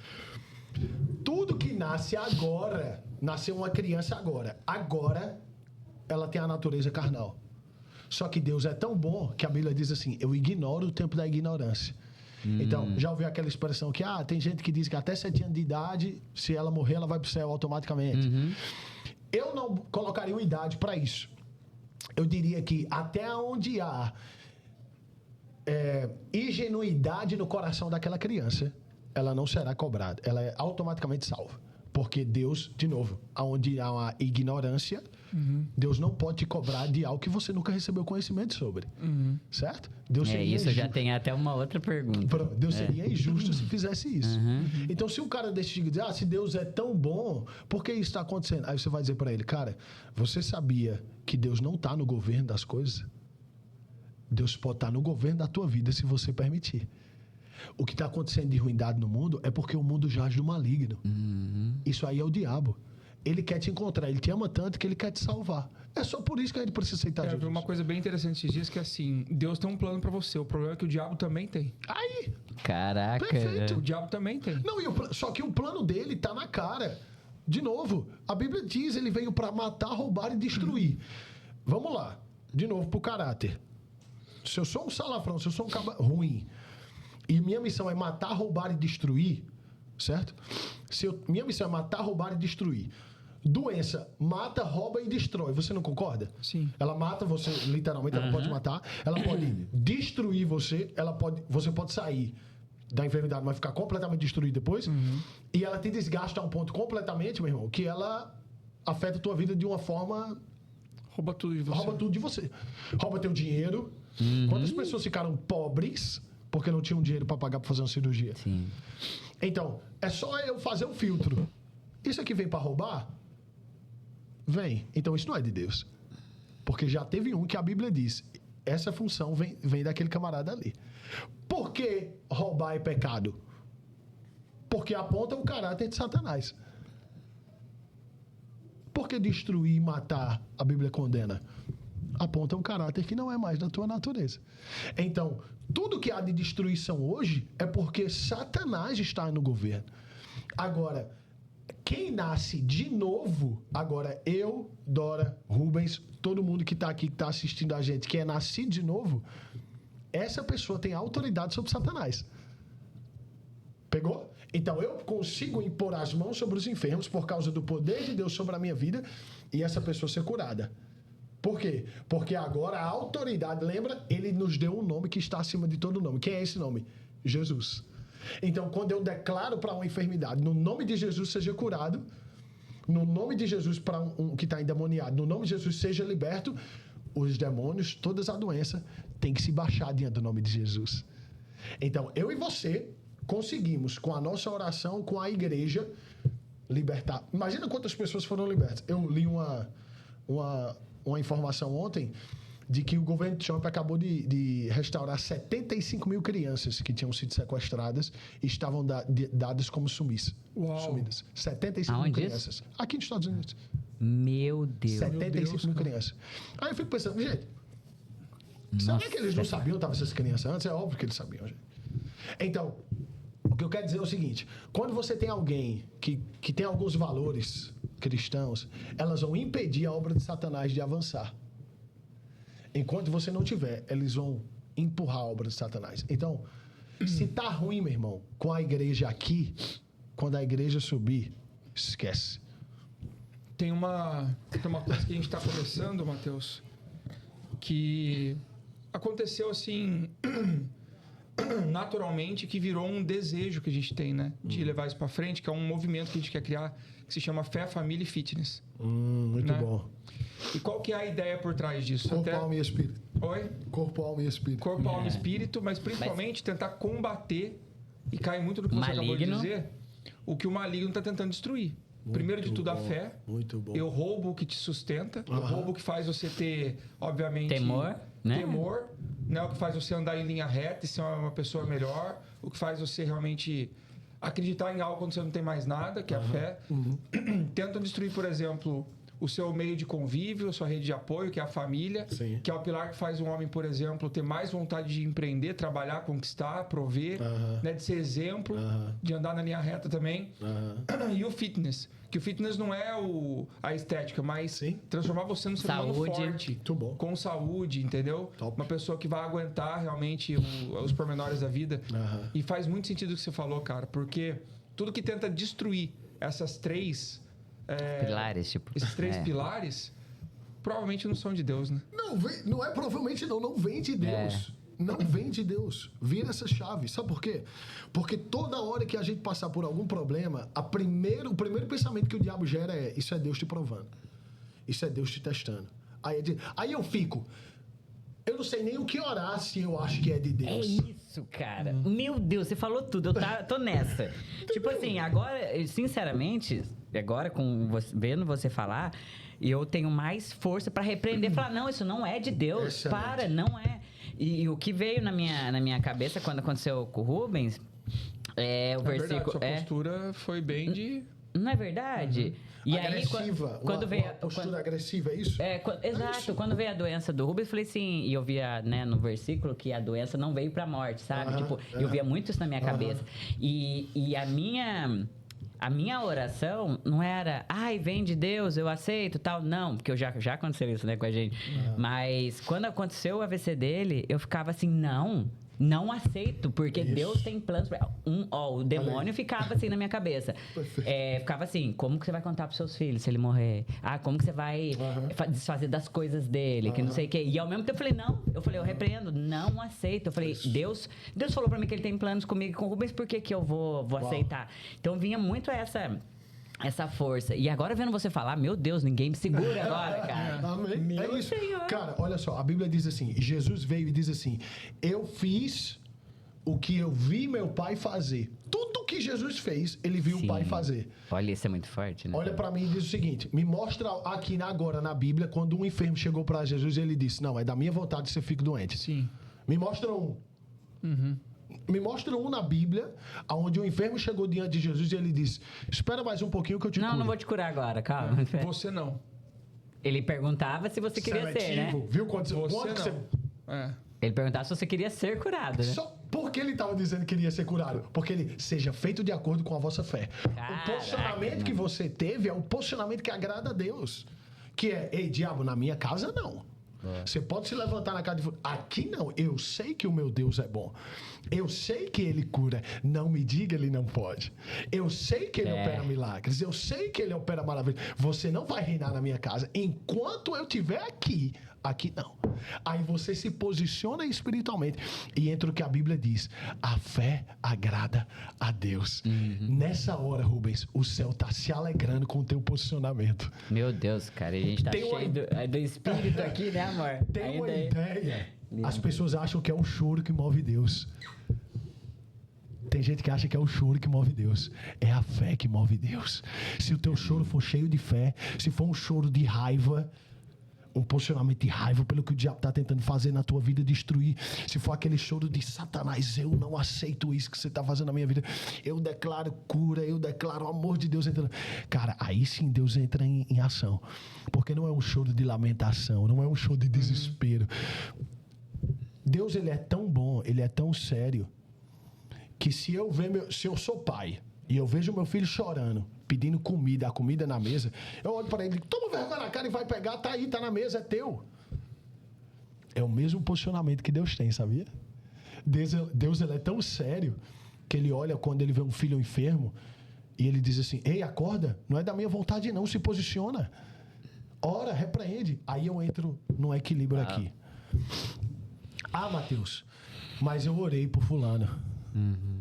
Tudo que nasce agora, nasceu uma criança agora ela tem a natureza carnal. Só que Deus é tão bom que a Bíblia diz assim, eu ignoro o tempo da ignorância. Então, já ouviu aquela expressão que tem gente que diz que até 7 anos de idade, se ela morrer, ela vai para o céu automaticamente. Eu não colocaria uma idade para isso. Eu diria que até onde há ingenuidade no coração daquela criança, ela não será cobrada. Ela é automaticamente salva. Porque Deus, de novo, onde há uma ignorância, Deus não pode te cobrar de algo que você nunca recebeu conhecimento sobre. Certo? Deus seria isso injusto. Já tem até uma outra pergunta. Deus seria injusto se fizesse isso. Então, se o cara decide dizer, se Deus é tão bom, por que isso está acontecendo? Aí você vai dizer para ele, cara, você sabia que Deus não está no governo das coisas? Deus pode estar no governo da tua vida se você permitir. O que está acontecendo de ruindade no mundo é porque o mundo jaz do maligno. Isso aí é o diabo. Ele quer te encontrar, ele te ama tanto que ele quer te salvar. É só por isso que a gente precisa aceitar Jesus. Uma coisa bem interessante esses dias que é assim, Deus tem um plano para você. O problema é que o diabo também tem. Aí! Caraca! Perfeito! O diabo também tem. Não, só que o plano dele tá na cara. De novo, a Bíblia diz, ele veio para matar, roubar e destruir. Vamos lá. De novo, pro caráter. Se eu sou um salafrão, se eu sou um cara ruim, e minha missão é matar, roubar e destruir, certo? Minha missão é matar, roubar e destruir. Doença mata, rouba e destrói. Você não concorda? Sim. Ela mata você, literalmente, ela pode matar. Ela pode destruir você. Você pode sair da enfermidade, mas ficar completamente destruído depois. E ela te desgasta a um ponto completamente, meu irmão, que ela afeta a tua vida de uma forma... Rouba tudo de você. Rouba tudo de você. Rouba teu dinheiro. Quantas pessoas ficaram pobres porque não tinham dinheiro para pagar para fazer uma cirurgia? Sim. Então, é só eu fazer um filtro. Isso aqui vem para roubar? Vem. Então, isso não é de Deus. Porque já teve um que a Bíblia diz, essa função vem daquele camarada ali. Por que roubar é pecado? Porque aponta o caráter de Satanás. Por que destruir e matar a Bíblia condena? aponta um caráter que não é mais da tua natureza. Então, tudo que há de destruição hoje é porque Satanás está no governo. Agora, quem nasce de novo, agora eu, Dora, Rubens, todo mundo que está aqui, que está assistindo a gente, que é nascido de novo, essa pessoa tem autoridade sobre Satanás. Pegou? Então, eu consigo impor as mãos sobre os enfermos por causa do poder de Deus sobre a minha vida e essa pessoa ser curada. Por quê? Porque agora a autoridade, lembra? Ele nos deu um nome que está acima de todo nome. Quem é esse nome? Jesus. Então, quando eu declaro para uma enfermidade, no nome de Jesus seja curado, no nome de Jesus para um que está endemoniado, no nome de Jesus seja liberto, os demônios, toda a doença, tem que se baixar diante do nome de Jesus. Então, eu e você conseguimos, com a nossa oração, com a igreja, libertar. Imagina quantas pessoas foram libertas. Eu li uma informação ontem de que o governo de Trump acabou de restaurar 75 mil crianças que tinham sido sequestradas e estavam dadas como sumidas. 75 mil crianças. Aqui nos Estados Unidos. Meu Deus. 75 mil crianças. Aí eu fico pensando, gente, será que eles não sabiam que estavam essas crianças antes? É óbvio que eles sabiam, gente. Então, o que eu quero dizer é o seguinte: quando você tem alguém que tem alguns valores cristãos, elas vão impedir a obra de Satanás de avançar. Enquanto você não tiver, eles vão empurrar a obra de Satanás. Então, se tá ruim, meu irmão, com a igreja aqui, quando a igreja subir, esquece. Tem uma coisa que a gente está começando, Matheus, que aconteceu assim naturalmente, que virou um desejo que a gente tem, né? De levar isso para frente, que é um movimento que a gente quer criar, que se chama Fé, Família e Fitness. Muito bom. E qual que é a ideia por trás disso? Corpo, alma e espírito. Oi? Corpo, alma e espírito. Corpo, alma e espírito, mas principalmente tentar combater, e cai muito do que você acabou de dizer, o que o maligno está tentando destruir. Primeiro de tudo, a fé. Muito bom. Eu roubo o que te sustenta. Eu roubo o que faz você ter, obviamente... Temor, né? Temor, né? O que faz você andar em linha reta e ser uma pessoa melhor. O que faz você realmente acreditar em algo quando você não tem mais nada, que é a fé. Tentam destruir, por exemplo, o seu meio de convívio, a sua rede de apoio, que é a família. Sim. Que é o pilar que faz um homem, por exemplo, ter mais vontade de empreender, trabalhar, conquistar, prover, né? De ser exemplo, de andar na linha reta também. E o fitness. Que o fitness não é a estética, mas transformar você num ser humano forte. Muito bom. Com saúde, entendeu? Top. Uma pessoa que vai aguentar realmente os pormenores da vida. E faz muito sentido o que você falou, cara. Porque tudo que tenta destruir essas três... pilares, tipo... Esses três pilares, provavelmente não são de Deus, né? Não é provavelmente não vem de Deus. Não vem de Deus. Vira essa chave. Sabe por quê? Porque toda hora que a gente passar por algum problema, o primeiro pensamento que o diabo gera é: isso é Deus te provando. Isso é Deus te testando. Aí eu fico... Eu não sei nem o que orar se eu acho que é de Deus. É isso, cara. Meu Deus, você falou tudo. Eu tô nessa. Tipo assim, agora, sinceramente, agora vendo você falar, eu tenho mais força pra repreender e falar: não, isso não é de Deus. Excelente. Para, não é. E o que veio na minha cabeça quando aconteceu com o Rubens é o versículo. Verdade, sua postura foi bem de... Não é verdade? E agressiva. Aí, quando veio, uma postura agressiva, é isso? Exato. Isso. Quando veio a doença do Rubens, eu falei assim... E eu via, né, no versículo que a doença não veio pra morte, sabe? Eu via muito isso na minha cabeça. E a minha oração não era... Ai, vem de Deus, eu aceito, tal. Não, porque já aconteceu isso, né, com a gente. Mas quando aconteceu o AVC dele, eu ficava assim, não aceito, porque Deus tem planos pra... o demônio ficava assim na minha cabeça. Ficava assim: como que você vai contar pros seus filhos se ele morrer? Como que você vai desfazer das coisas dele? Que não sei o quê. E ao mesmo tempo eu falei, eu repreendo, não aceito. Eu falei, Deus falou pra mim que ele tem planos comigo e com o Rubens, por que eu vou aceitar? Então vinha muito essa força. E agora vendo você falar, meu Deus, ninguém me segura agora, cara. Amém. Meu isso. Senhor. Cara, olha só, a Bíblia diz assim: Jesus veio e diz assim: eu fiz o que eu vi meu pai fazer. Tudo que Jesus fez, ele viu o pai fazer. Olha, isso é muito forte, né? Olha pra mim e diz o seguinte: me mostra aqui agora na Bíblia, quando um enfermo chegou pra Jesus e ele disse: não, é da minha vontade que você fique doente. Sim. Me mostra um. Me mostra um na Bíblia, onde um enfermo chegou diante de Jesus e ele disse: espera mais um pouquinho que eu te curo. Não vou te curar agora, calma. Você não. Ele perguntava se você queria ser, né? Viu quanto você... Ele perguntava se você queria ser curado, né? Só porque ele estava dizendo que queria ser curado. Porque ele seja feito de acordo com a vossa fé. Caraca, o posicionamento que você teve é um posicionamento que agrada a Deus. Que é, ei, diabo, na minha casa não. Você pode se levantar na casa de... Aqui não, eu sei que o meu Deus é bom. Eu sei que ele cura. Não me diga, ele não pode. Eu sei que ele opera milagres. Eu sei que ele opera maravilhas. Você não vai reinar na minha casa enquanto eu estiver aqui. Aqui não. Aí você se posiciona espiritualmente. E entra o que a Bíblia diz. A fé agrada a Deus. Nessa hora, Rubens, o céu está se alegrando com o teu posicionamento. Meu Deus, cara. A gente tá cheio do espírito aqui, né, amor? Tem uma ideia. As pessoas acham que é o choro que move Deus. Tem gente que acha que é o choro que move Deus. É a fé que move Deus. Se o teu choro for cheio de fé, se for um choro de raiva, um posicionamento de raiva pelo que o diabo está tentando fazer na tua vida, destruir. Se for aquele choro de Satanás, eu não aceito isso que você está fazendo na minha vida. Eu declaro cura, eu declaro o amor de Deus entrando. Cara, aí sim Deus entra em ação. Porque não é um choro de lamentação, não é um choro de desespero. Deus, ele é tão bom, ele é tão sério, que se eu sou pai e eu vejo meu filho chorando, pedindo comida, a comida na mesa, eu olho para ele e digo, toma vergonha na cara e vai pegar, tá aí, tá na mesa, é teu. É o mesmo posicionamento que Deus tem, sabia? Deus ele é tão sério que ele olha quando ele vê um filho enfermo e ele diz assim, ei, acorda, não é da minha vontade não, se posiciona. Ora, repreende. Aí eu entro num equilíbrio aqui. Ah, Mateus, mas eu orei por fulano.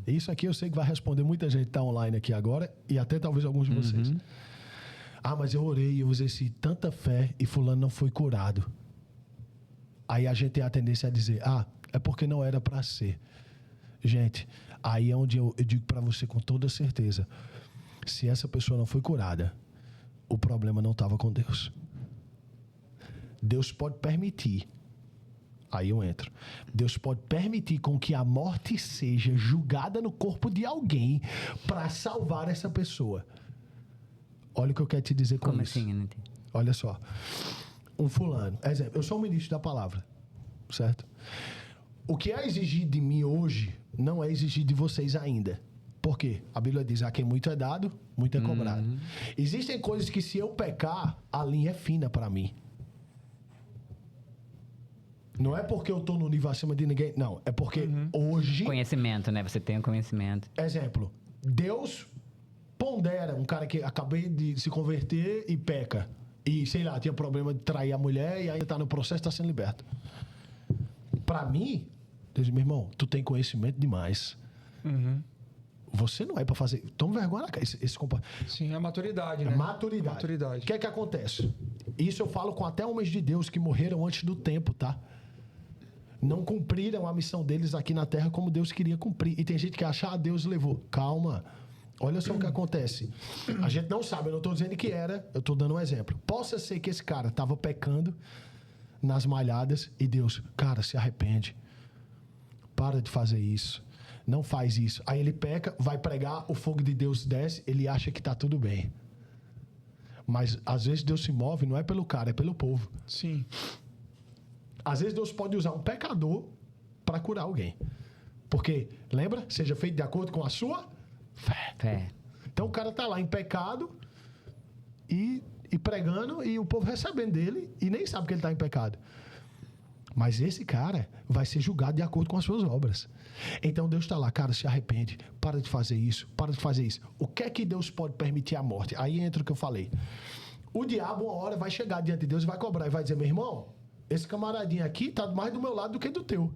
Isso aqui eu sei que vai responder muita gente que está online aqui agora e até talvez alguns de vocês. Ah, mas eu orei e eu exerci tanta fé e fulano não foi curado. Aí a gente tem a tendência a dizer, é porque não era para ser. Gente, aí é onde eu digo para você com toda certeza, se essa pessoa não foi curada, o problema não estava com Deus. Deus pode permitir. Aí eu entro. Deus pode permitir com que a morte seja julgada no corpo de alguém para salvar essa pessoa. Olha o que eu quero te dizer com isso. Como assim? Eu não entendi. Olha só. Um fulano. Exemplo, eu sou o ministro da palavra. Certo? O que é exigido de mim hoje não é exigido de vocês ainda. Por quê? A Bíblia diz, a quem muito é dado, muito é cobrado. Existem coisas que se eu pecar, a linha é fina para mim. Não é porque eu estou no nível acima de ninguém. Não, é porque hoje... Conhecimento, né? Você tem o conhecimento. Exemplo. Deus pondera um cara que acabei de se converter e peca. E, sei lá, tinha problema de trair a mulher e ainda está no processo, está sendo liberto. Para mim, Deus diz, meu irmão, tu tem conhecimento demais. Você não é para fazer... Toma vergonha na cara. Sim, é maturidade, né? Maturidade. O que é que acontece? Isso eu falo com até homens de Deus que morreram antes do tempo, tá? Não cumpriram a missão deles aqui na Terra como Deus queria cumprir. E tem gente que acha, Deus levou. Calma. Olha só o que acontece. A gente não sabe, eu não estou dizendo que era, eu estou dando um exemplo. Possa ser que esse cara estava pecando nas malhadas e Deus, cara, se arrepende. Para de fazer isso. Não faz isso. Aí ele peca, vai pregar, o fogo de Deus desce, ele acha que está tudo bem. Mas às vezes Deus se move, não é pelo cara, é pelo povo. Sim. Às vezes Deus pode usar um pecador para curar alguém. Porque, lembra? Seja feito de acordo com a sua fé. Então o cara está lá em pecado e pregando e o povo recebendo dele e nem sabe que ele está em pecado. Mas esse cara vai ser julgado de acordo com as suas obras. Então Deus está lá, cara, se arrepende, para de fazer isso, para de fazer isso. O que é que Deus pode permitir a morte? Aí entra o que eu falei. O diabo, uma hora, vai chegar diante de Deus e vai cobrar e vai dizer, meu irmão, esse camaradinho aqui está mais do meu lado do que do teu.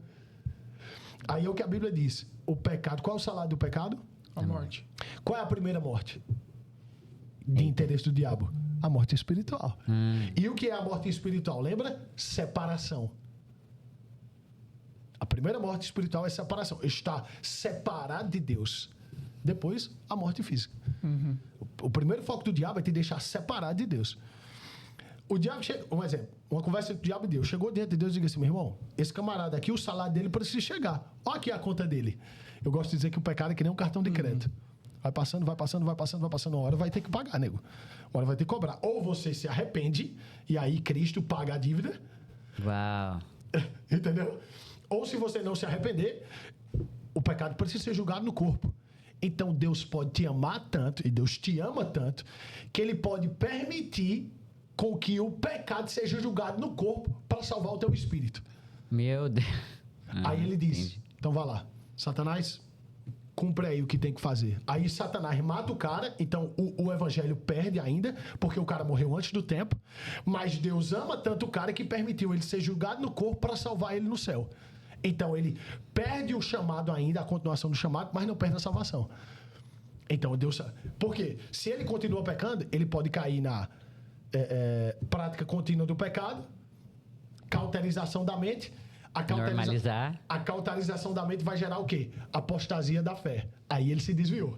Aí é o que a Bíblia diz. O pecado, qual é o salário do pecado? A morte. Qual é a primeira morte? De interesse do diabo? A morte espiritual. E o que é a morte espiritual? Lembra? Separação. A primeira morte espiritual é separação. Está separado de Deus. Depois, a morte física. O primeiro foco do diabo é te deixar separado de Deus. O diabo chega... Um exemplo. Uma conversa entre o diabo e Deus. Chegou diante de Deus e disse assim, meu irmão, esse camarada aqui, o salário dele precisa chegar. Olha aqui a conta dele. Eu gosto de dizer que o pecado é que nem um cartão de crédito. Vai passando, uma hora vai ter que pagar, nego. Uma hora vai ter que cobrar. Ou você se arrepende, e aí Cristo paga a dívida. Uau. Entendeu? Ou se você não se arrepender, o pecado precisa ser julgado no corpo. Então Deus pode te amar tanto, e Deus te ama tanto, que Ele pode permitir com que o pecado seja julgado no corpo para salvar o teu espírito. Meu Deus. Aí Ele diz, então vá lá, Satanás, cumpre aí o que tem que fazer. Aí Satanás mata o cara, então o evangelho perde ainda, porque o cara morreu antes do tempo, mas Deus ama tanto o cara que permitiu ele ser julgado no corpo para salvar ele no céu. Então ele perde o chamado ainda, a continuação do chamado, mas não perde a salvação. Então Deus... Por quê? Se ele continua pecando, ele pode cair na prática contínua do pecado, cauterização da mente. Normalizar. A cauterização da mente vai gerar o quê? Apostasia da fé. Aí ele se desviou.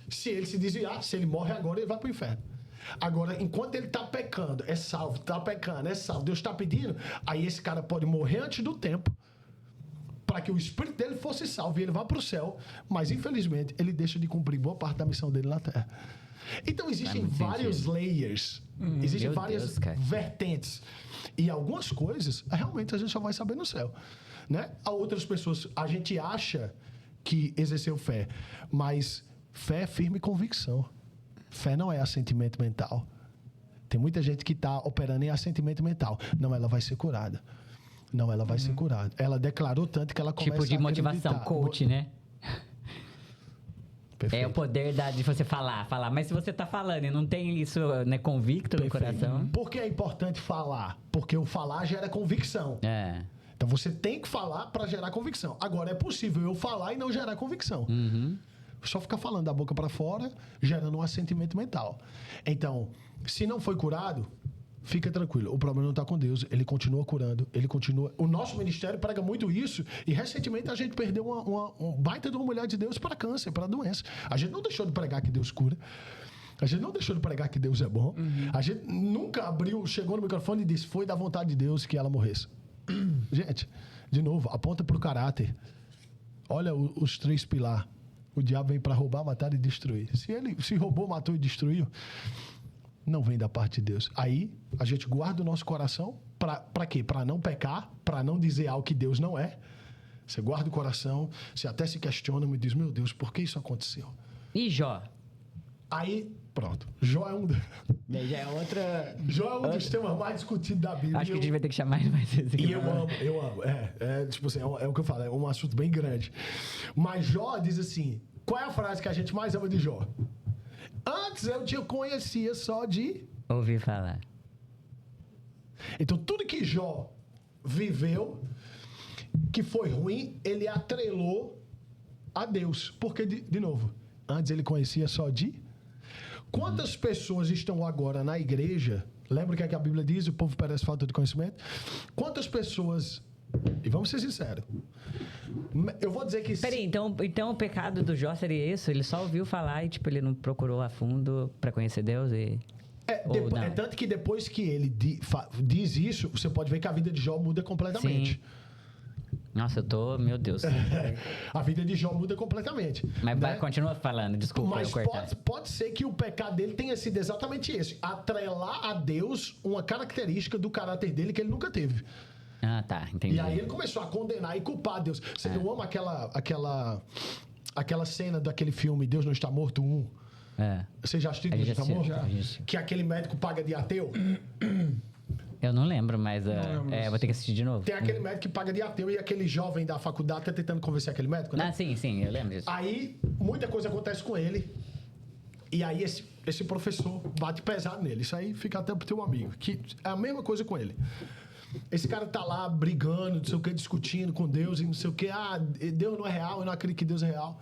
Se ele se desviar, se ele morre agora, ele vai para o inferno. Agora, enquanto ele está pecando, é salvo, está pecando, é salvo, Deus está pedindo, aí esse cara pode morrer antes do tempo para que o espírito dele fosse salvo e ele vá para o céu, mas infelizmente ele deixa de cumprir boa parte da missão dele na Terra. Então existem vários layers, existem várias vertentes. E algumas coisas, realmente, a gente só vai saber no céu. Né? Há outras pessoas, a gente acha que exerceu fé, mas fé é firme convicção. Fé não é assentimento mental. Tem muita gente que está operando em assentimento mental. Não, ela vai ser curada. Não, ela vai ser curada. Ela declarou tanto que ela começa a acreditar. Tipo de motivação, coach, né? Perfeito. É o poder de você falar. Mas se você tá falando e não tem isso, né, convicto no coração... Por que é importante falar? Porque o falar gera convicção. Então você tem que falar para gerar convicção. Agora, é possível eu falar e não gerar convicção. Só ficar falando da boca para fora, gerando um assentimento mental. Então, se não foi curado, fica tranquilo. O problema não está com Deus. Ele continua curando. Ele continua... O nosso ministério prega muito isso. E recentemente a gente perdeu um baita de uma mulher de Deus para câncer, para doença. A gente não deixou de pregar que Deus cura. A gente não deixou de pregar que Deus é bom. A gente nunca chegou no microfone e disse, foi da vontade de Deus que ela morresse. Gente, de novo, aponta para o caráter. Olha os 3 pilares. O diabo vem para roubar, matar e destruir. Se ele se roubou, matou e destruiu, não vem da parte de Deus. Aí, a gente guarda o nosso coração para quê? Para não pecar, para não dizer algo que Deus não é. Você guarda o coração, você até se questiona e diz, meu Deus, por que isso aconteceu? E Jó? Aí, pronto. Jó é um... Já é outra... Jó é um dos temas mais discutidos da Bíblia. Acho que a gente vai ter que chamar ele mais vezes. E eu amo. Tipo assim, é o que eu falo, é um assunto bem grande. Mas Jó diz assim, qual é a frase que a gente mais ama de Jó? Antes eu te conhecia só de... Ouvir falar. Então, tudo que Jó viveu, que foi ruim, ele atrelou a Deus. Porque, de novo, antes ele conhecia só de... Quantas pessoas estão agora na igreja? Lembra o que a Bíblia diz? O povo perece falta de conhecimento. Quantas pessoas... E vamos ser sinceros. Eu vou dizer que... Peraí, então o pecado do Jó seria isso? Ele só ouviu falar e, tipo, ele não procurou a fundo pra conhecer Deus e... É tanto que depois que ele diz isso, você pode ver que a vida de Jó muda completamente. Sim. Nossa, meu Deus. A vida de Jó muda completamente. Mas né? Continua falando, desculpa. Mas pode ser que o pecado dele tenha sido exatamente esse. Atrelar a Deus uma característica do caráter dele que ele nunca teve. Ah, tá, entendi. E aí ele começou a condenar e culpar Deus. Você não ama aquela cena daquele filme Deus Não Está Morto 1? Você já assistiu Deus Não Está Morto? Já. Que aquele médico paga de ateu? Eu não lembro, mas vou ter que assistir de novo. Tem aquele médico que paga de ateu e aquele jovem da faculdade tá tentando convencer aquele médico, né? Ah, sim, eu lembro disso. Aí, muita coisa acontece com ele. E aí, esse professor bate pesado nele. Isso aí fica até pro teu amigo. Que é a mesma coisa com ele. Esse cara tá lá brigando, não sei o que, discutindo com Deus e não sei o que. Deus não é real, eu não acredito que Deus é real.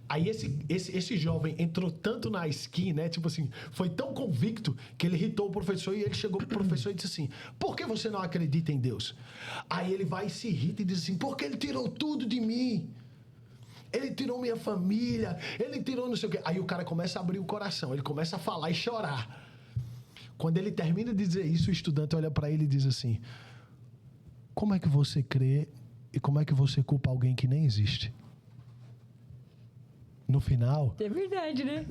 Aí esse jovem entrou tanto na esquina, né? Tipo assim, foi tão convicto que ele irritou o professor e ele chegou pro professor e disse assim, por que você não acredita em Deus? Aí ele vai e se irrita e diz assim, porque ele tirou tudo de mim. Ele tirou minha família, ele tirou não sei o quê. Aí o cara começa a abrir o coração, ele começa a falar e chorar. Quando ele termina de dizer isso, o estudante olha para ele e diz assim, como é que você crê e como é que você culpa alguém que nem existe? no final... É verdade, né?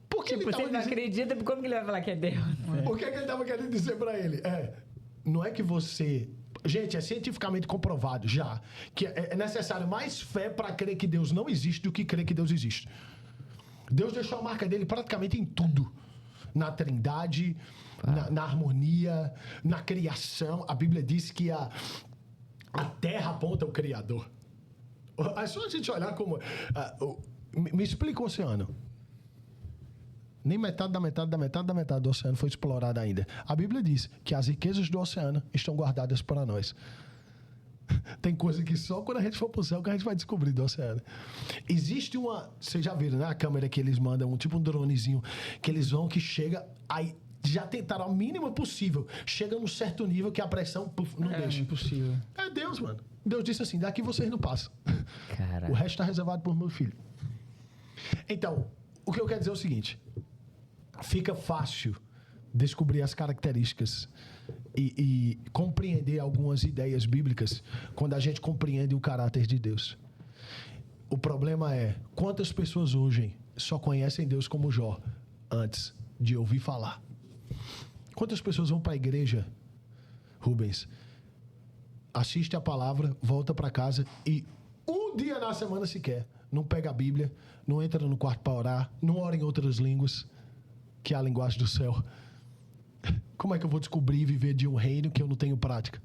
Por que tipo, você não acredita, como que ele vai falar que é Deus? O que ele estava querendo dizer para ele? Não é que você... Gente, é cientificamente comprovado já que é necessário mais fé para crer que Deus não existe do que crer que Deus existe. Deus deixou a marca dele praticamente em tudo. Na trindade, na harmonia, na criação. A Bíblia diz que a terra aponta o Criador. É só a gente olhar como... me explica o oceano. Nem metade do oceano foi explorada ainda. A Bíblia diz que as riquezas do oceano estão guardadas para nós. Tem coisa que só quando a gente for pro céu que a gente vai descobrir do oceano. Existe uma... Vocês já viram, né? A câmera que eles mandam, tipo um dronezinho, que eles vão, que chega... Aí já tentaram ao mínimo possível. Chega num certo nível que a pressão não deixa. É impossível. É Deus, mano. Deus disse assim, daqui vocês não passam. Caraca. O resto está reservado por meu filho. Então, o que eu quero dizer é o seguinte. Fica fácil descobrir as características e compreender algumas ideias bíblicas quando a gente compreende o caráter de Deus. O problema é, quantas pessoas hoje só conhecem Deus como Jó antes de ouvir falar? Quantas pessoas vão para a igreja, Rubens, assiste a palavra, volta para casa e um dia na semana sequer não pega a Bíblia, não entra no quarto para orar, não ora em outras línguas, que é a linguagem do céu. Como é que eu vou descobrir e viver de um reino que eu não tenho prática?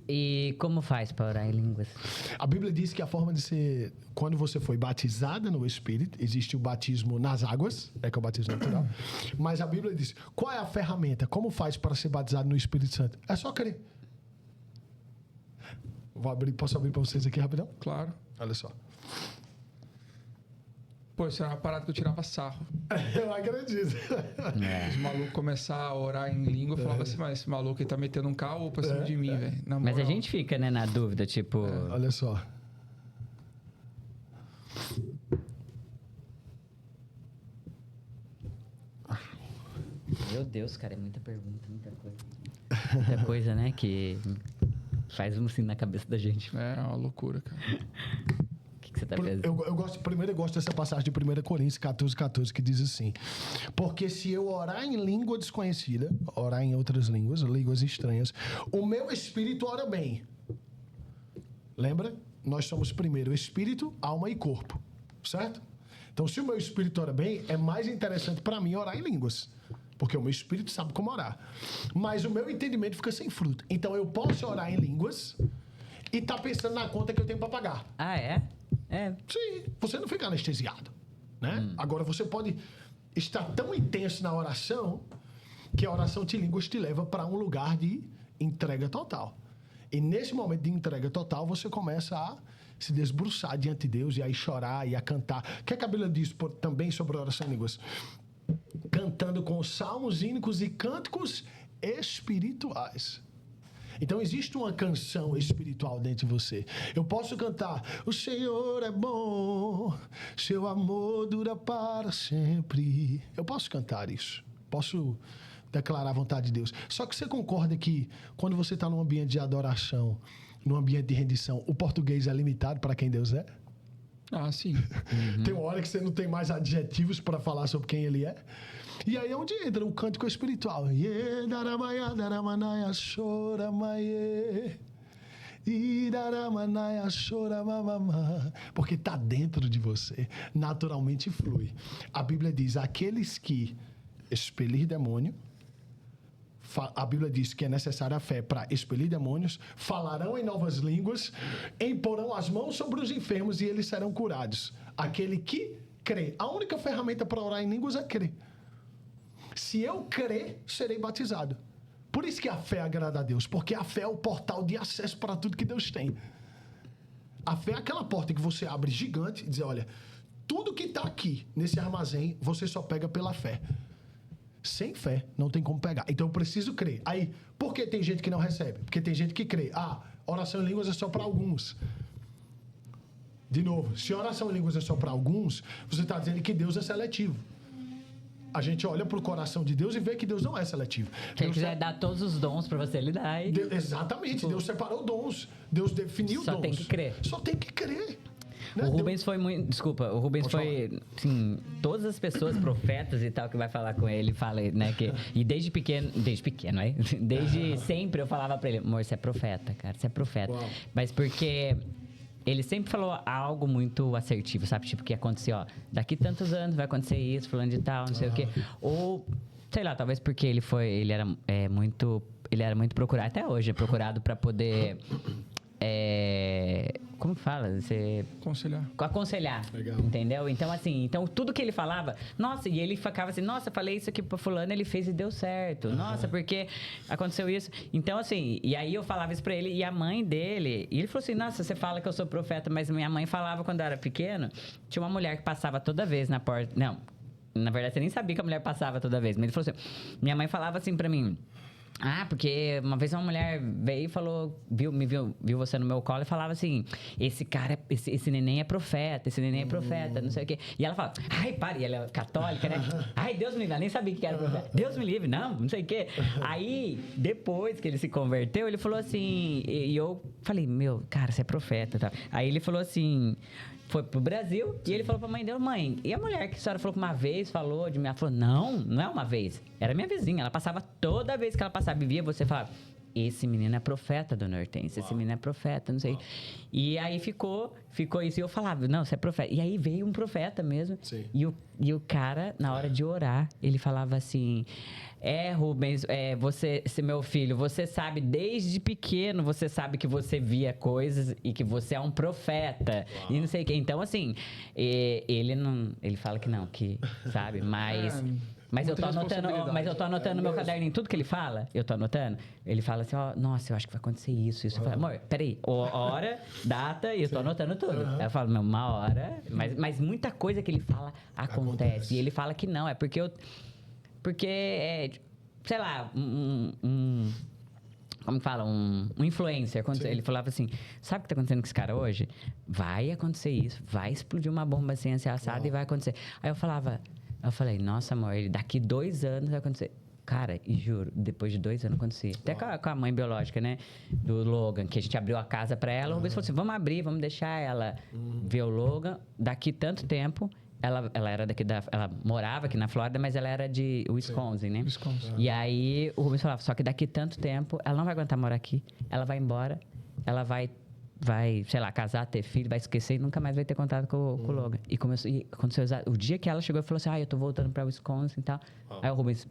E como faz para orar em línguas? A Bíblia diz que a forma de ser... Quando você foi batizada no Espírito, existe o batismo nas águas, que é o batismo natural. Mas a Bíblia diz, qual é a ferramenta? Como faz para ser batizado no Espírito Santo? É só crer. Posso abrir para vocês aqui rapidão? Claro. Olha só. Pô, isso era uma parada que eu tirava sarro. Eu acredito. Os malucos começaram a orar em língua, eu falava assim, mas esse maluco aí tá metendo um caô pra cima de mim, velho. Mas a gente fica, né, na dúvida, tipo... Olha só. Meu Deus, cara, é muita pergunta, muita coisa. Muita coisa, né, que faz um assim na cabeça da gente. É uma loucura, cara. Você tá eu gosto dessa passagem de 1 Coríntios 14, que diz assim: porque se eu orar em língua desconhecida, orar em outras línguas estranhas, o meu espírito ora bem. Lembra? Nós somos primeiro espírito, alma e corpo, certo? Então, se o meu espírito ora bem, é mais interessante para mim orar em línguas, porque o meu espírito sabe como orar. Mas o meu entendimento fica sem fruto. Então, eu posso orar em línguas e tá pensando na conta que eu tenho para pagar. Ah, é? É. Sim, você não fica anestesiado, né? Agora, você pode estar tão intenso na oração que a oração de línguas te leva para um lugar de entrega total. E nesse momento de entrega total, você começa a se desbruçar diante de Deus e aí chorar e a cantar. O que a Bíblia diz também sobre a oração em línguas? Cantando com salmos, hínicos e cânticos espirituais. Então, existe uma canção espiritual dentro de você. Eu posso cantar, o Senhor é bom, seu amor dura para sempre. Eu posso cantar isso. Posso declarar a vontade de Deus. Só que você concorda que quando você está num ambiente de adoração, num ambiente de rendição, o português é limitado para quem Deus é? Ah, sim. Tem uma hora que você não tem mais adjetivos para falar sobre quem Ele é. E aí é onde entra o cântico espiritual. Porque está dentro de você. Naturalmente flui. A Bíblia diz, aqueles que expelir demônio, a Bíblia diz que é necessária a fé para expelir demônios, falarão em novas línguas, imporão as mãos sobre os enfermos e eles serão curados. Aquele que crê. A única ferramenta para orar em línguas é crer. Se eu crer, serei batizado. Por isso que a fé agrada a Deus, porque a fé é o portal de acesso para tudo que Deus tem. A fé é aquela porta que você abre gigante e diz, olha, tudo que está aqui nesse armazém, você só pega pela fé. Sem fé, não tem como pegar. Então, eu preciso crer. Aí, por que tem gente que não recebe? Porque tem gente que crê. Ah, oração em línguas é só para alguns. De novo, se oração em línguas é só para alguns, você está dizendo que Deus é seletivo. A gente olha para o coração de Deus e vê que Deus não é seletivo. Quem quiser dar todos os dons para você, Ele dá. Exatamente. Deus separou dons. Deus definiu dons. Só tem que crer. Só tem que crer. O Rubens foi muito... Desculpa, o Rubens foi... Assim, todas as pessoas, profetas e tal, que vai falar com ele, fala, né? E desde pequeno, aí. Desde sempre eu falava pra ele, amor, você é profeta, cara, você é profeta. Uau. Mas porque... Ele sempre falou algo muito assertivo, sabe? Tipo, que ia acontecer, ó, daqui tantos anos vai acontecer isso, falando de tal, não sei o quê. Ou, sei lá, talvez porque ele era muito procurado, até hoje é procurado para poder... como que fala? Aconselhar. Legal. Entendeu? Então, assim, tudo que ele falava... Nossa, e ele ficava assim... Nossa, falei isso aqui pra fulano, ele fez e deu certo. Nossa, porque aconteceu isso. Então, assim... E aí eu falava isso pra ele. E a mãe dele... E ele falou assim... Nossa, você fala que eu sou profeta. Mas minha mãe falava quando eu era pequeno... Tinha uma mulher que passava toda vez na porta... Não. Na verdade, você nem sabia que a mulher passava toda vez. Mas ele falou assim... Minha mãe falava assim pra mim... porque uma vez uma mulher veio e falou, viu você no meu colo e falava assim, esse cara, esse neném é profeta, não sei o quê. E ela fala, ai, para, e ela é católica, né? Ai, Deus me livre, ela nem sabia que era profeta. Deus me livre, não sei o quê. Aí, depois que ele se converteu, ele falou assim, e eu falei, meu, cara, você é profeta, tá? Aí ele falou assim... Foi pro Brasil e ele falou pra mãe dele, mãe, e a mulher que a senhora falou que uma vez falou de mim? Ela falou, não é uma vez. Era minha vizinha, ela passava toda vez que ela passava, vivia você falava, esse menino é profeta, dona Hortência, esse menino é profeta, não sei. Uau. E aí ficou isso e eu falava, não, você é profeta. E aí veio um profeta mesmo. Sim. E o cara, na hora de orar, ele falava assim... Rubens, você, meu filho, você sabe, desde pequeno, você sabe que você via coisas e que você é um profeta. Uau. E não sei o quê. Então, assim, ele fala que não, que, sabe, mas... Mas eu tô anotando no meu caderninho tudo que ele fala. Eu tô anotando. Ele fala assim, nossa, eu acho que vai acontecer isso. Eu falo, amor, peraí, hora, data, e eu tô anotando tudo. Aí eu falo, uma hora, mas muita coisa que ele fala acontece. E ele fala que não, porque sei lá, como fala, um influencer. Ele falava assim, sabe o que tá acontecendo com esse cara hoje? Vai acontecer isso, vai explodir uma bomba assim, assada e vai acontecer. Aí eu falei, nossa, amor, daqui 2 anos vai acontecer. Cara, e juro, depois de 2 anos acontecia. Até com a mãe biológica, né? Do Logan, que a gente abriu a casa pra ela. O Rubens falou assim, vamos abrir, vamos deixar ela ver o Logan. Daqui tanto tempo... Ela era ela morava aqui na Flórida, mas ela era de Wisconsin, né? Wisconsin. E aí o Rubens falava, só que daqui tanto tempo, ela não vai aguentar morar aqui. Ela vai embora, ela vai, sei lá, casar, ter filho, vai esquecer e nunca mais vai ter contato com o Logan. E aconteceu o dia que ela chegou e falou assim, eu tô voltando pra Wisconsin e tal. Aí o Rubens...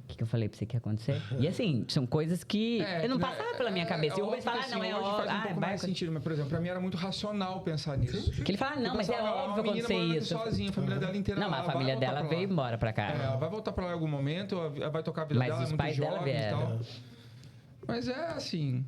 O que eu falei pra você que ia acontecer? E assim, são coisas que eu não passava pela minha cabeça. E o Rubens fala, não, é óbvio. Faz um pouco mais sentido, mas, por exemplo, pra mim era muito racional pensar nisso. Que ele fala, não, mas é óbvio acontecer isso. Sozinha, a família dela inteira. Não, mas a família dela veio embora pra cá. Ela vai voltar pra lá em algum momento, vai tocar a vida dela, mas os pais dela vieram. Mas é assim...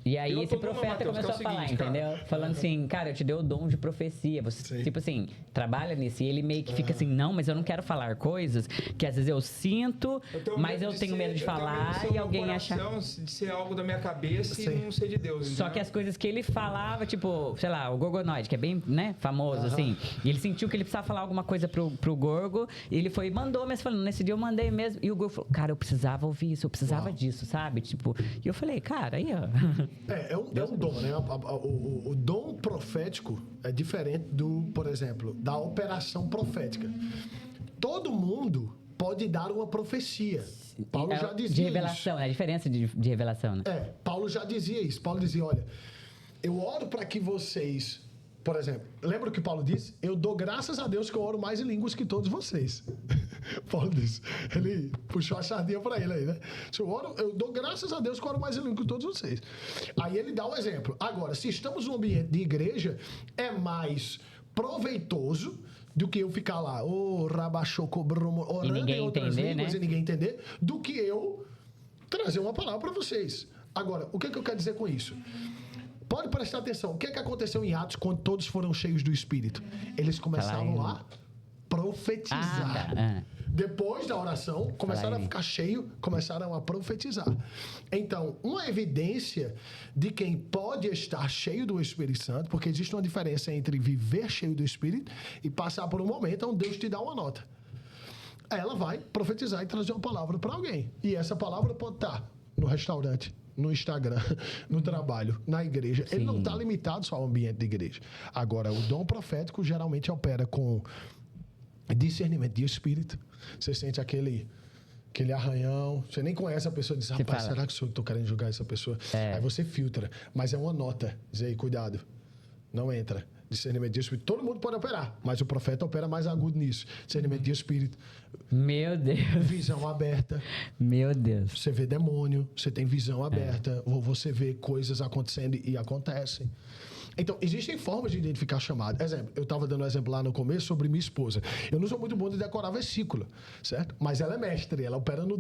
E aí esse profeta começou a falar, entendeu? Falando assim, cara, eu te dei o dom de profecia. Você, tipo assim, trabalha nisso. E ele meio que fica assim, não, mas eu não quero falar coisas que às vezes eu sinto, mas eu tenho medo de falar e alguém achar... de ser algo da minha cabeça e não ser de Deus, entendeu? Só que as coisas que ele falava, tipo, sei lá, o Gorgonoide, que é bem, né, famoso, assim. E ele sentiu que ele precisava falar alguma coisa pro Gorgo. E ele foi e mandou, mas falando, nesse dia eu mandei mesmo. E o Gorgo falou, cara, eu precisava ouvir isso, eu precisava disso, sabe? Tipo, e eu falei, cara, aí, ó... É um dom, né? O dom profético é diferente por exemplo, da operação profética. Todo mundo pode dar uma profecia. Paulo já dizia de revelação, isso. É a diferença de revelação, né? Paulo já dizia isso. Paulo dizia, olha, eu oro para que vocês... Por exemplo, lembra o que Paulo disse? Eu dou graças a Deus que eu oro mais em línguas que todos vocês. Paulo disse. Ele puxou a sardinha para ele aí, né? Eu dou graças a Deus que eu oro mais em línguas que todos vocês. Aí ele dá um exemplo. Agora, se estamos num ambiente de igreja, é mais proveitoso do que eu ficar lá, orando em outras línguas, né? E ninguém entender, do que eu trazer uma palavra para vocês. Agora, o que eu quero dizer com isso? Pode prestar atenção. O que aconteceu em Atos quando todos foram cheios do Espírito? Eles começaram a profetizar. Depois da oração, começaram a ficar cheios, começaram a profetizar. Então, uma evidência de quem pode estar cheio do Espírito Santo, porque existe uma diferença entre viver cheio do Espírito e passar por um momento onde Deus te dá uma nota. Ela vai profetizar e trazer uma palavra para alguém. E essa palavra pode estar no restaurante, no Instagram, no trabalho, na igreja. Sim. Ele não está limitado só ao ambiente de igreja. Agora, o dom profético geralmente opera com discernimento de espírito. Você sente aquele arranhão, você nem conhece a pessoa, diz, rapaz, será que sou eu que estou querendo julgar essa pessoa? Aí você filtra, mas é uma nota, diz aí, cuidado, não entra. Discernimento de espírito, todo mundo pode operar, mas o profeta opera mais agudo nisso. Discernimento de espírito. Meu Deus. Visão aberta. Meu Deus. Você vê demônio, você tem visão aberta, você vê coisas acontecendo e acontecem. Então, existem formas de identificar chamado. Exemplo, eu estava dando um exemplo lá no começo sobre minha esposa. Eu não sou muito bom de decorar versículo, certo? Mas ela é mestre, ela opera no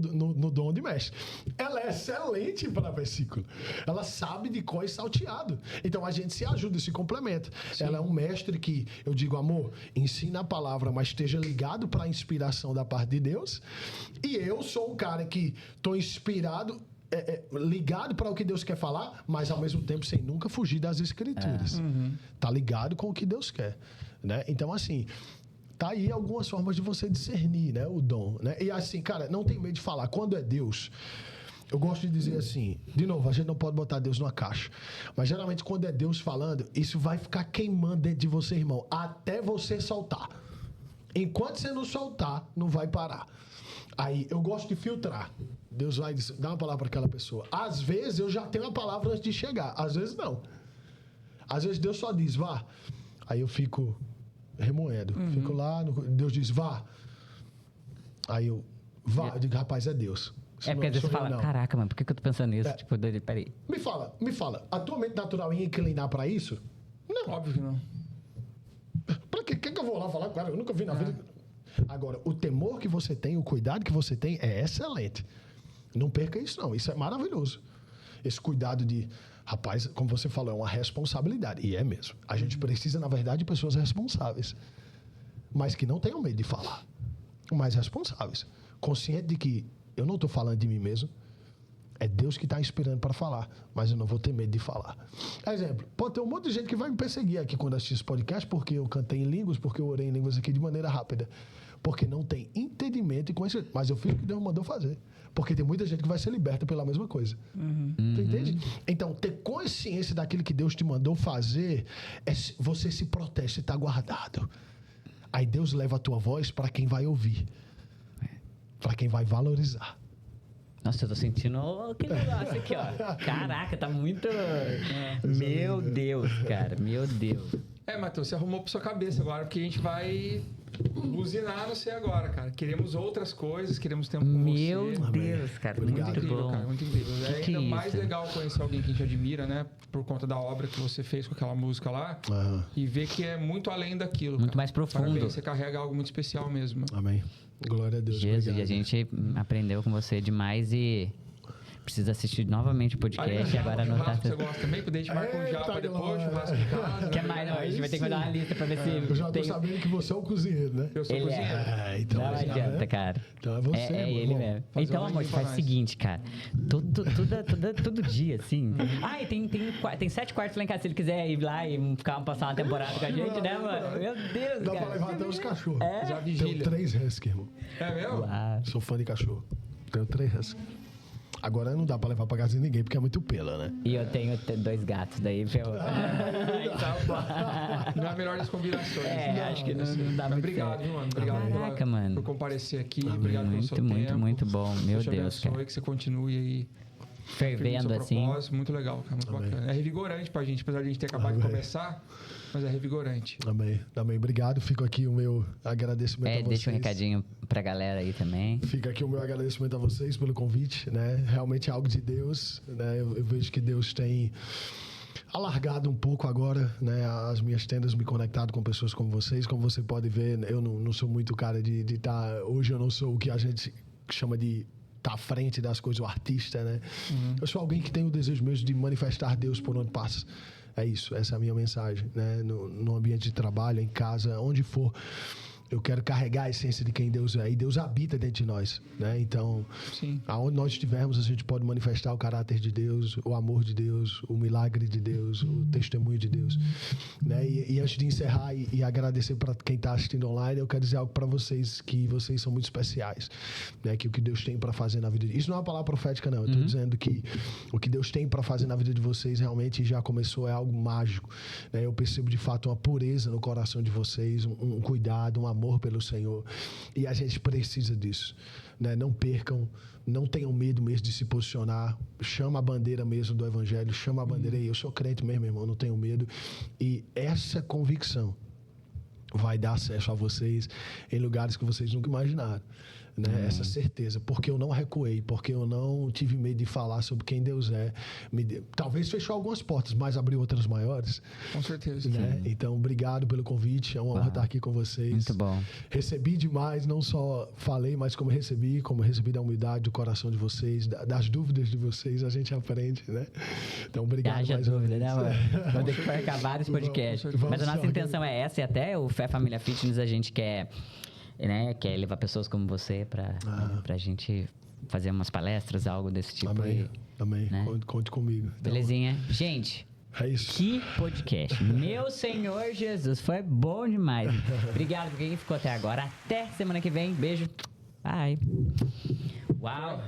dom de mestre. Ela é excelente para versículo. Ela sabe de cor e salteado. Então, a gente se ajuda, se complementa. Sim. Ela é um mestre que, eu digo, amor, ensina a palavra, mas esteja ligado para a inspiração da parte de Deus. E eu sou um cara que estou inspirado... ligado para o que Deus quer falar, mas ao mesmo tempo sem nunca fugir das escrituras. Tá ligado com o que Deus quer, né? Então, assim, tá aí algumas formas de você discernir, né, o dom, né? E assim, cara, não tem medo de falar. Quando é Deus, eu gosto de dizer assim, de novo, a gente não pode botar Deus numa caixa, mas geralmente quando é Deus falando, isso vai ficar queimando dentro de você, irmão, até você soltar. Enquanto você não soltar, não vai parar. Aí, eu gosto de filtrar. Deus vai dar uma palavra para aquela pessoa. Às vezes, eu já tenho uma palavra antes de chegar. Às vezes, não. Às vezes, Deus só diz, vá. Aí, eu fico remoendo. Fico lá, Deus diz, vá. Aí, eu, vá. Eu digo, rapaz, é Deus. É porque às vezes você fala, caraca, mano, por que eu tô pensando nisso? Tipo, peraí. Me fala. A tua mente natural ia inclinar para isso? Não. Óbvio que não. Pra que eu vou lá falar? Cara, eu nunca vi na vida... Agora, o temor que você tem, o cuidado que você tem é excelente. Não perca isso, não. Isso é maravilhoso. Esse cuidado de... Rapaz, como você falou, é uma responsabilidade. E é mesmo. A gente precisa, na verdade, de pessoas responsáveis. Mas que não tenham medo de falar. Mas responsáveis. Consciente de que eu não estou falando de mim mesmo. É Deus que está inspirando para falar. Mas eu não vou ter medo de falar. Exemplo, pode ter um monte de gente que vai me perseguir aqui quando assistir esse podcast porque eu cantei em línguas, porque eu orei em línguas aqui de maneira rápida. Porque não tem entendimento e conhecimento. Mas eu fiz o que Deus mandou fazer. Porque tem muita gente que vai ser liberta pela mesma coisa. Tu entende? Então, ter consciência daquilo que Deus te mandou fazer, você se protege, você está guardado. Aí Deus leva a tua voz para quem vai ouvir. Para quem vai valorizar. Nossa, eu tô sentindo aquele negócio aqui, ó. Caraca, tá muito... Meu Deus, cara. Meu Deus. Matheus, você arrumou pra sua cabeça agora, porque a gente vai buzinar no você agora, cara. Queremos outras coisas, queremos tempo com Meu você. Deus, cara. Obrigado. Muito incrível, bom. cara. Muito incrível. É ainda mais isso? legal conhecer alguém que a gente admira, né? Por conta da obra que você fez com aquela música lá. E ver que é muito além daquilo, Muito cara. mais profundo. Parabéns, você carrega algo muito especial mesmo. Amém. Glória a Deus. Jesus, obrigado. a gente aprendeu com você demais e precisa assistir novamente o podcast e agora anotar. Você gosta também? Poder te marcar um japa depois, churrasco de casa. Quer mais? Não, a gente vai ter que mandar uma lista pra ver se... Eu já tô sabendo que você é o cozinheiro, né? Eu sou cozinheiro. Então, não adianta, cara. Então é você, É ele mesmo. Então, amor, faz o seguinte, cara. Todo dia, assim. E tem 7 quartos lá em casa. Se ele quiser ir lá e passar uma temporada com a gente, né, mano? Meu Deus, dá cara. pra levar até os cachorros. Já Tenho vigília. 3 husky, irmão. É mesmo? Uau. Sou fã de cachorro. Tenho 3 husky. Agora não dá pra levar pra casa de ninguém, porque é muito pela, né? E eu tenho 2 gatos, daí ferrou. Não é a melhor das combinações. Acho que não dá muito obrigado, certo. mano. Obrigado Caraca, mano. por comparecer aqui. Obrigado pelo seu tempo. Muito bom. Meu Deus te Deus, abençoe, cara. que você continue aí. Fervendo assim. Muito legal, cara. Muito bacana. É revigorante pra gente, apesar de a gente ter acabado de começar, mas é revigorante. Amém. Obrigado. Fico aqui o meu agradecimento a vocês. Deixa um recadinho pra galera aí também. Fica aqui o meu agradecimento a vocês pelo convite, né? Realmente é algo de Deus, né? Eu vejo que Deus tem alargado um pouco agora, né? As minhas tendas, me conectado com pessoas como vocês. Como você pode ver, eu não sou muito cara de estar... Hoje eu não sou o que a gente chama de estar à frente das coisas, o artista, né? Eu sou alguém que tem o desejo mesmo de manifestar Deus por onde passa. É isso, essa é a minha mensagem, né? No ambiente de trabalho, em casa, onde for. eu quero carregar a essência de quem Deus é. E Deus habita dentro de nós, né? Então, sim, aonde nós estivermos, a gente pode manifestar o caráter de Deus, o amor de Deus, o milagre de Deus, o testemunho de Deus, né? E antes de encerrar e agradecer para quem está assistindo online, eu quero dizer algo para vocês, que vocês são muito especiais, né? Que o que Deus tem para fazer na vida de... Isso não é uma palavra profética, não. Eu estou dizendo que o que Deus tem para fazer na vida de vocês realmente já começou, é algo mágico, né? Eu percebo de fato uma pureza no coração de vocês, um cuidado, um amor pelo Senhor, e a gente precisa disso, né? Não percam, não tenham medo mesmo de se posicionar, chama a bandeira mesmo do Evangelho, chama a bandeira aí, eu sou crente mesmo, irmão, não tenho medo, e essa convicção vai dar acesso a vocês em lugares que vocês nunca imaginaram, né? Essa certeza, porque eu não recuei, porque eu não tive medo de falar sobre quem Deus é. Talvez fechou algumas portas, mas abriu outras maiores. Com certeza. Né? Então, obrigado pelo convite, é uma honra estar aqui com vocês. Muito bom. Recebi demais, não só falei, mas como recebi da humildade do coração de vocês, das dúvidas de vocês, a gente aprende, né? Então, obrigado. Haja dúvida, né, mano? Vamos ter que acabar esse podcast. Mas a nossa intenção é essa, e até o Fé Família Fitness a gente quer... né? Quer levar pessoas como você pra gente fazer umas palestras, algo desse tipo. Amém. Né? Conte comigo. Belezinha. Então, gente, é isso. Que podcast. Meu Senhor Jesus, foi bom demais. Obrigado por quem ficou até agora. Até semana que vem. Beijo. Bye. Uau.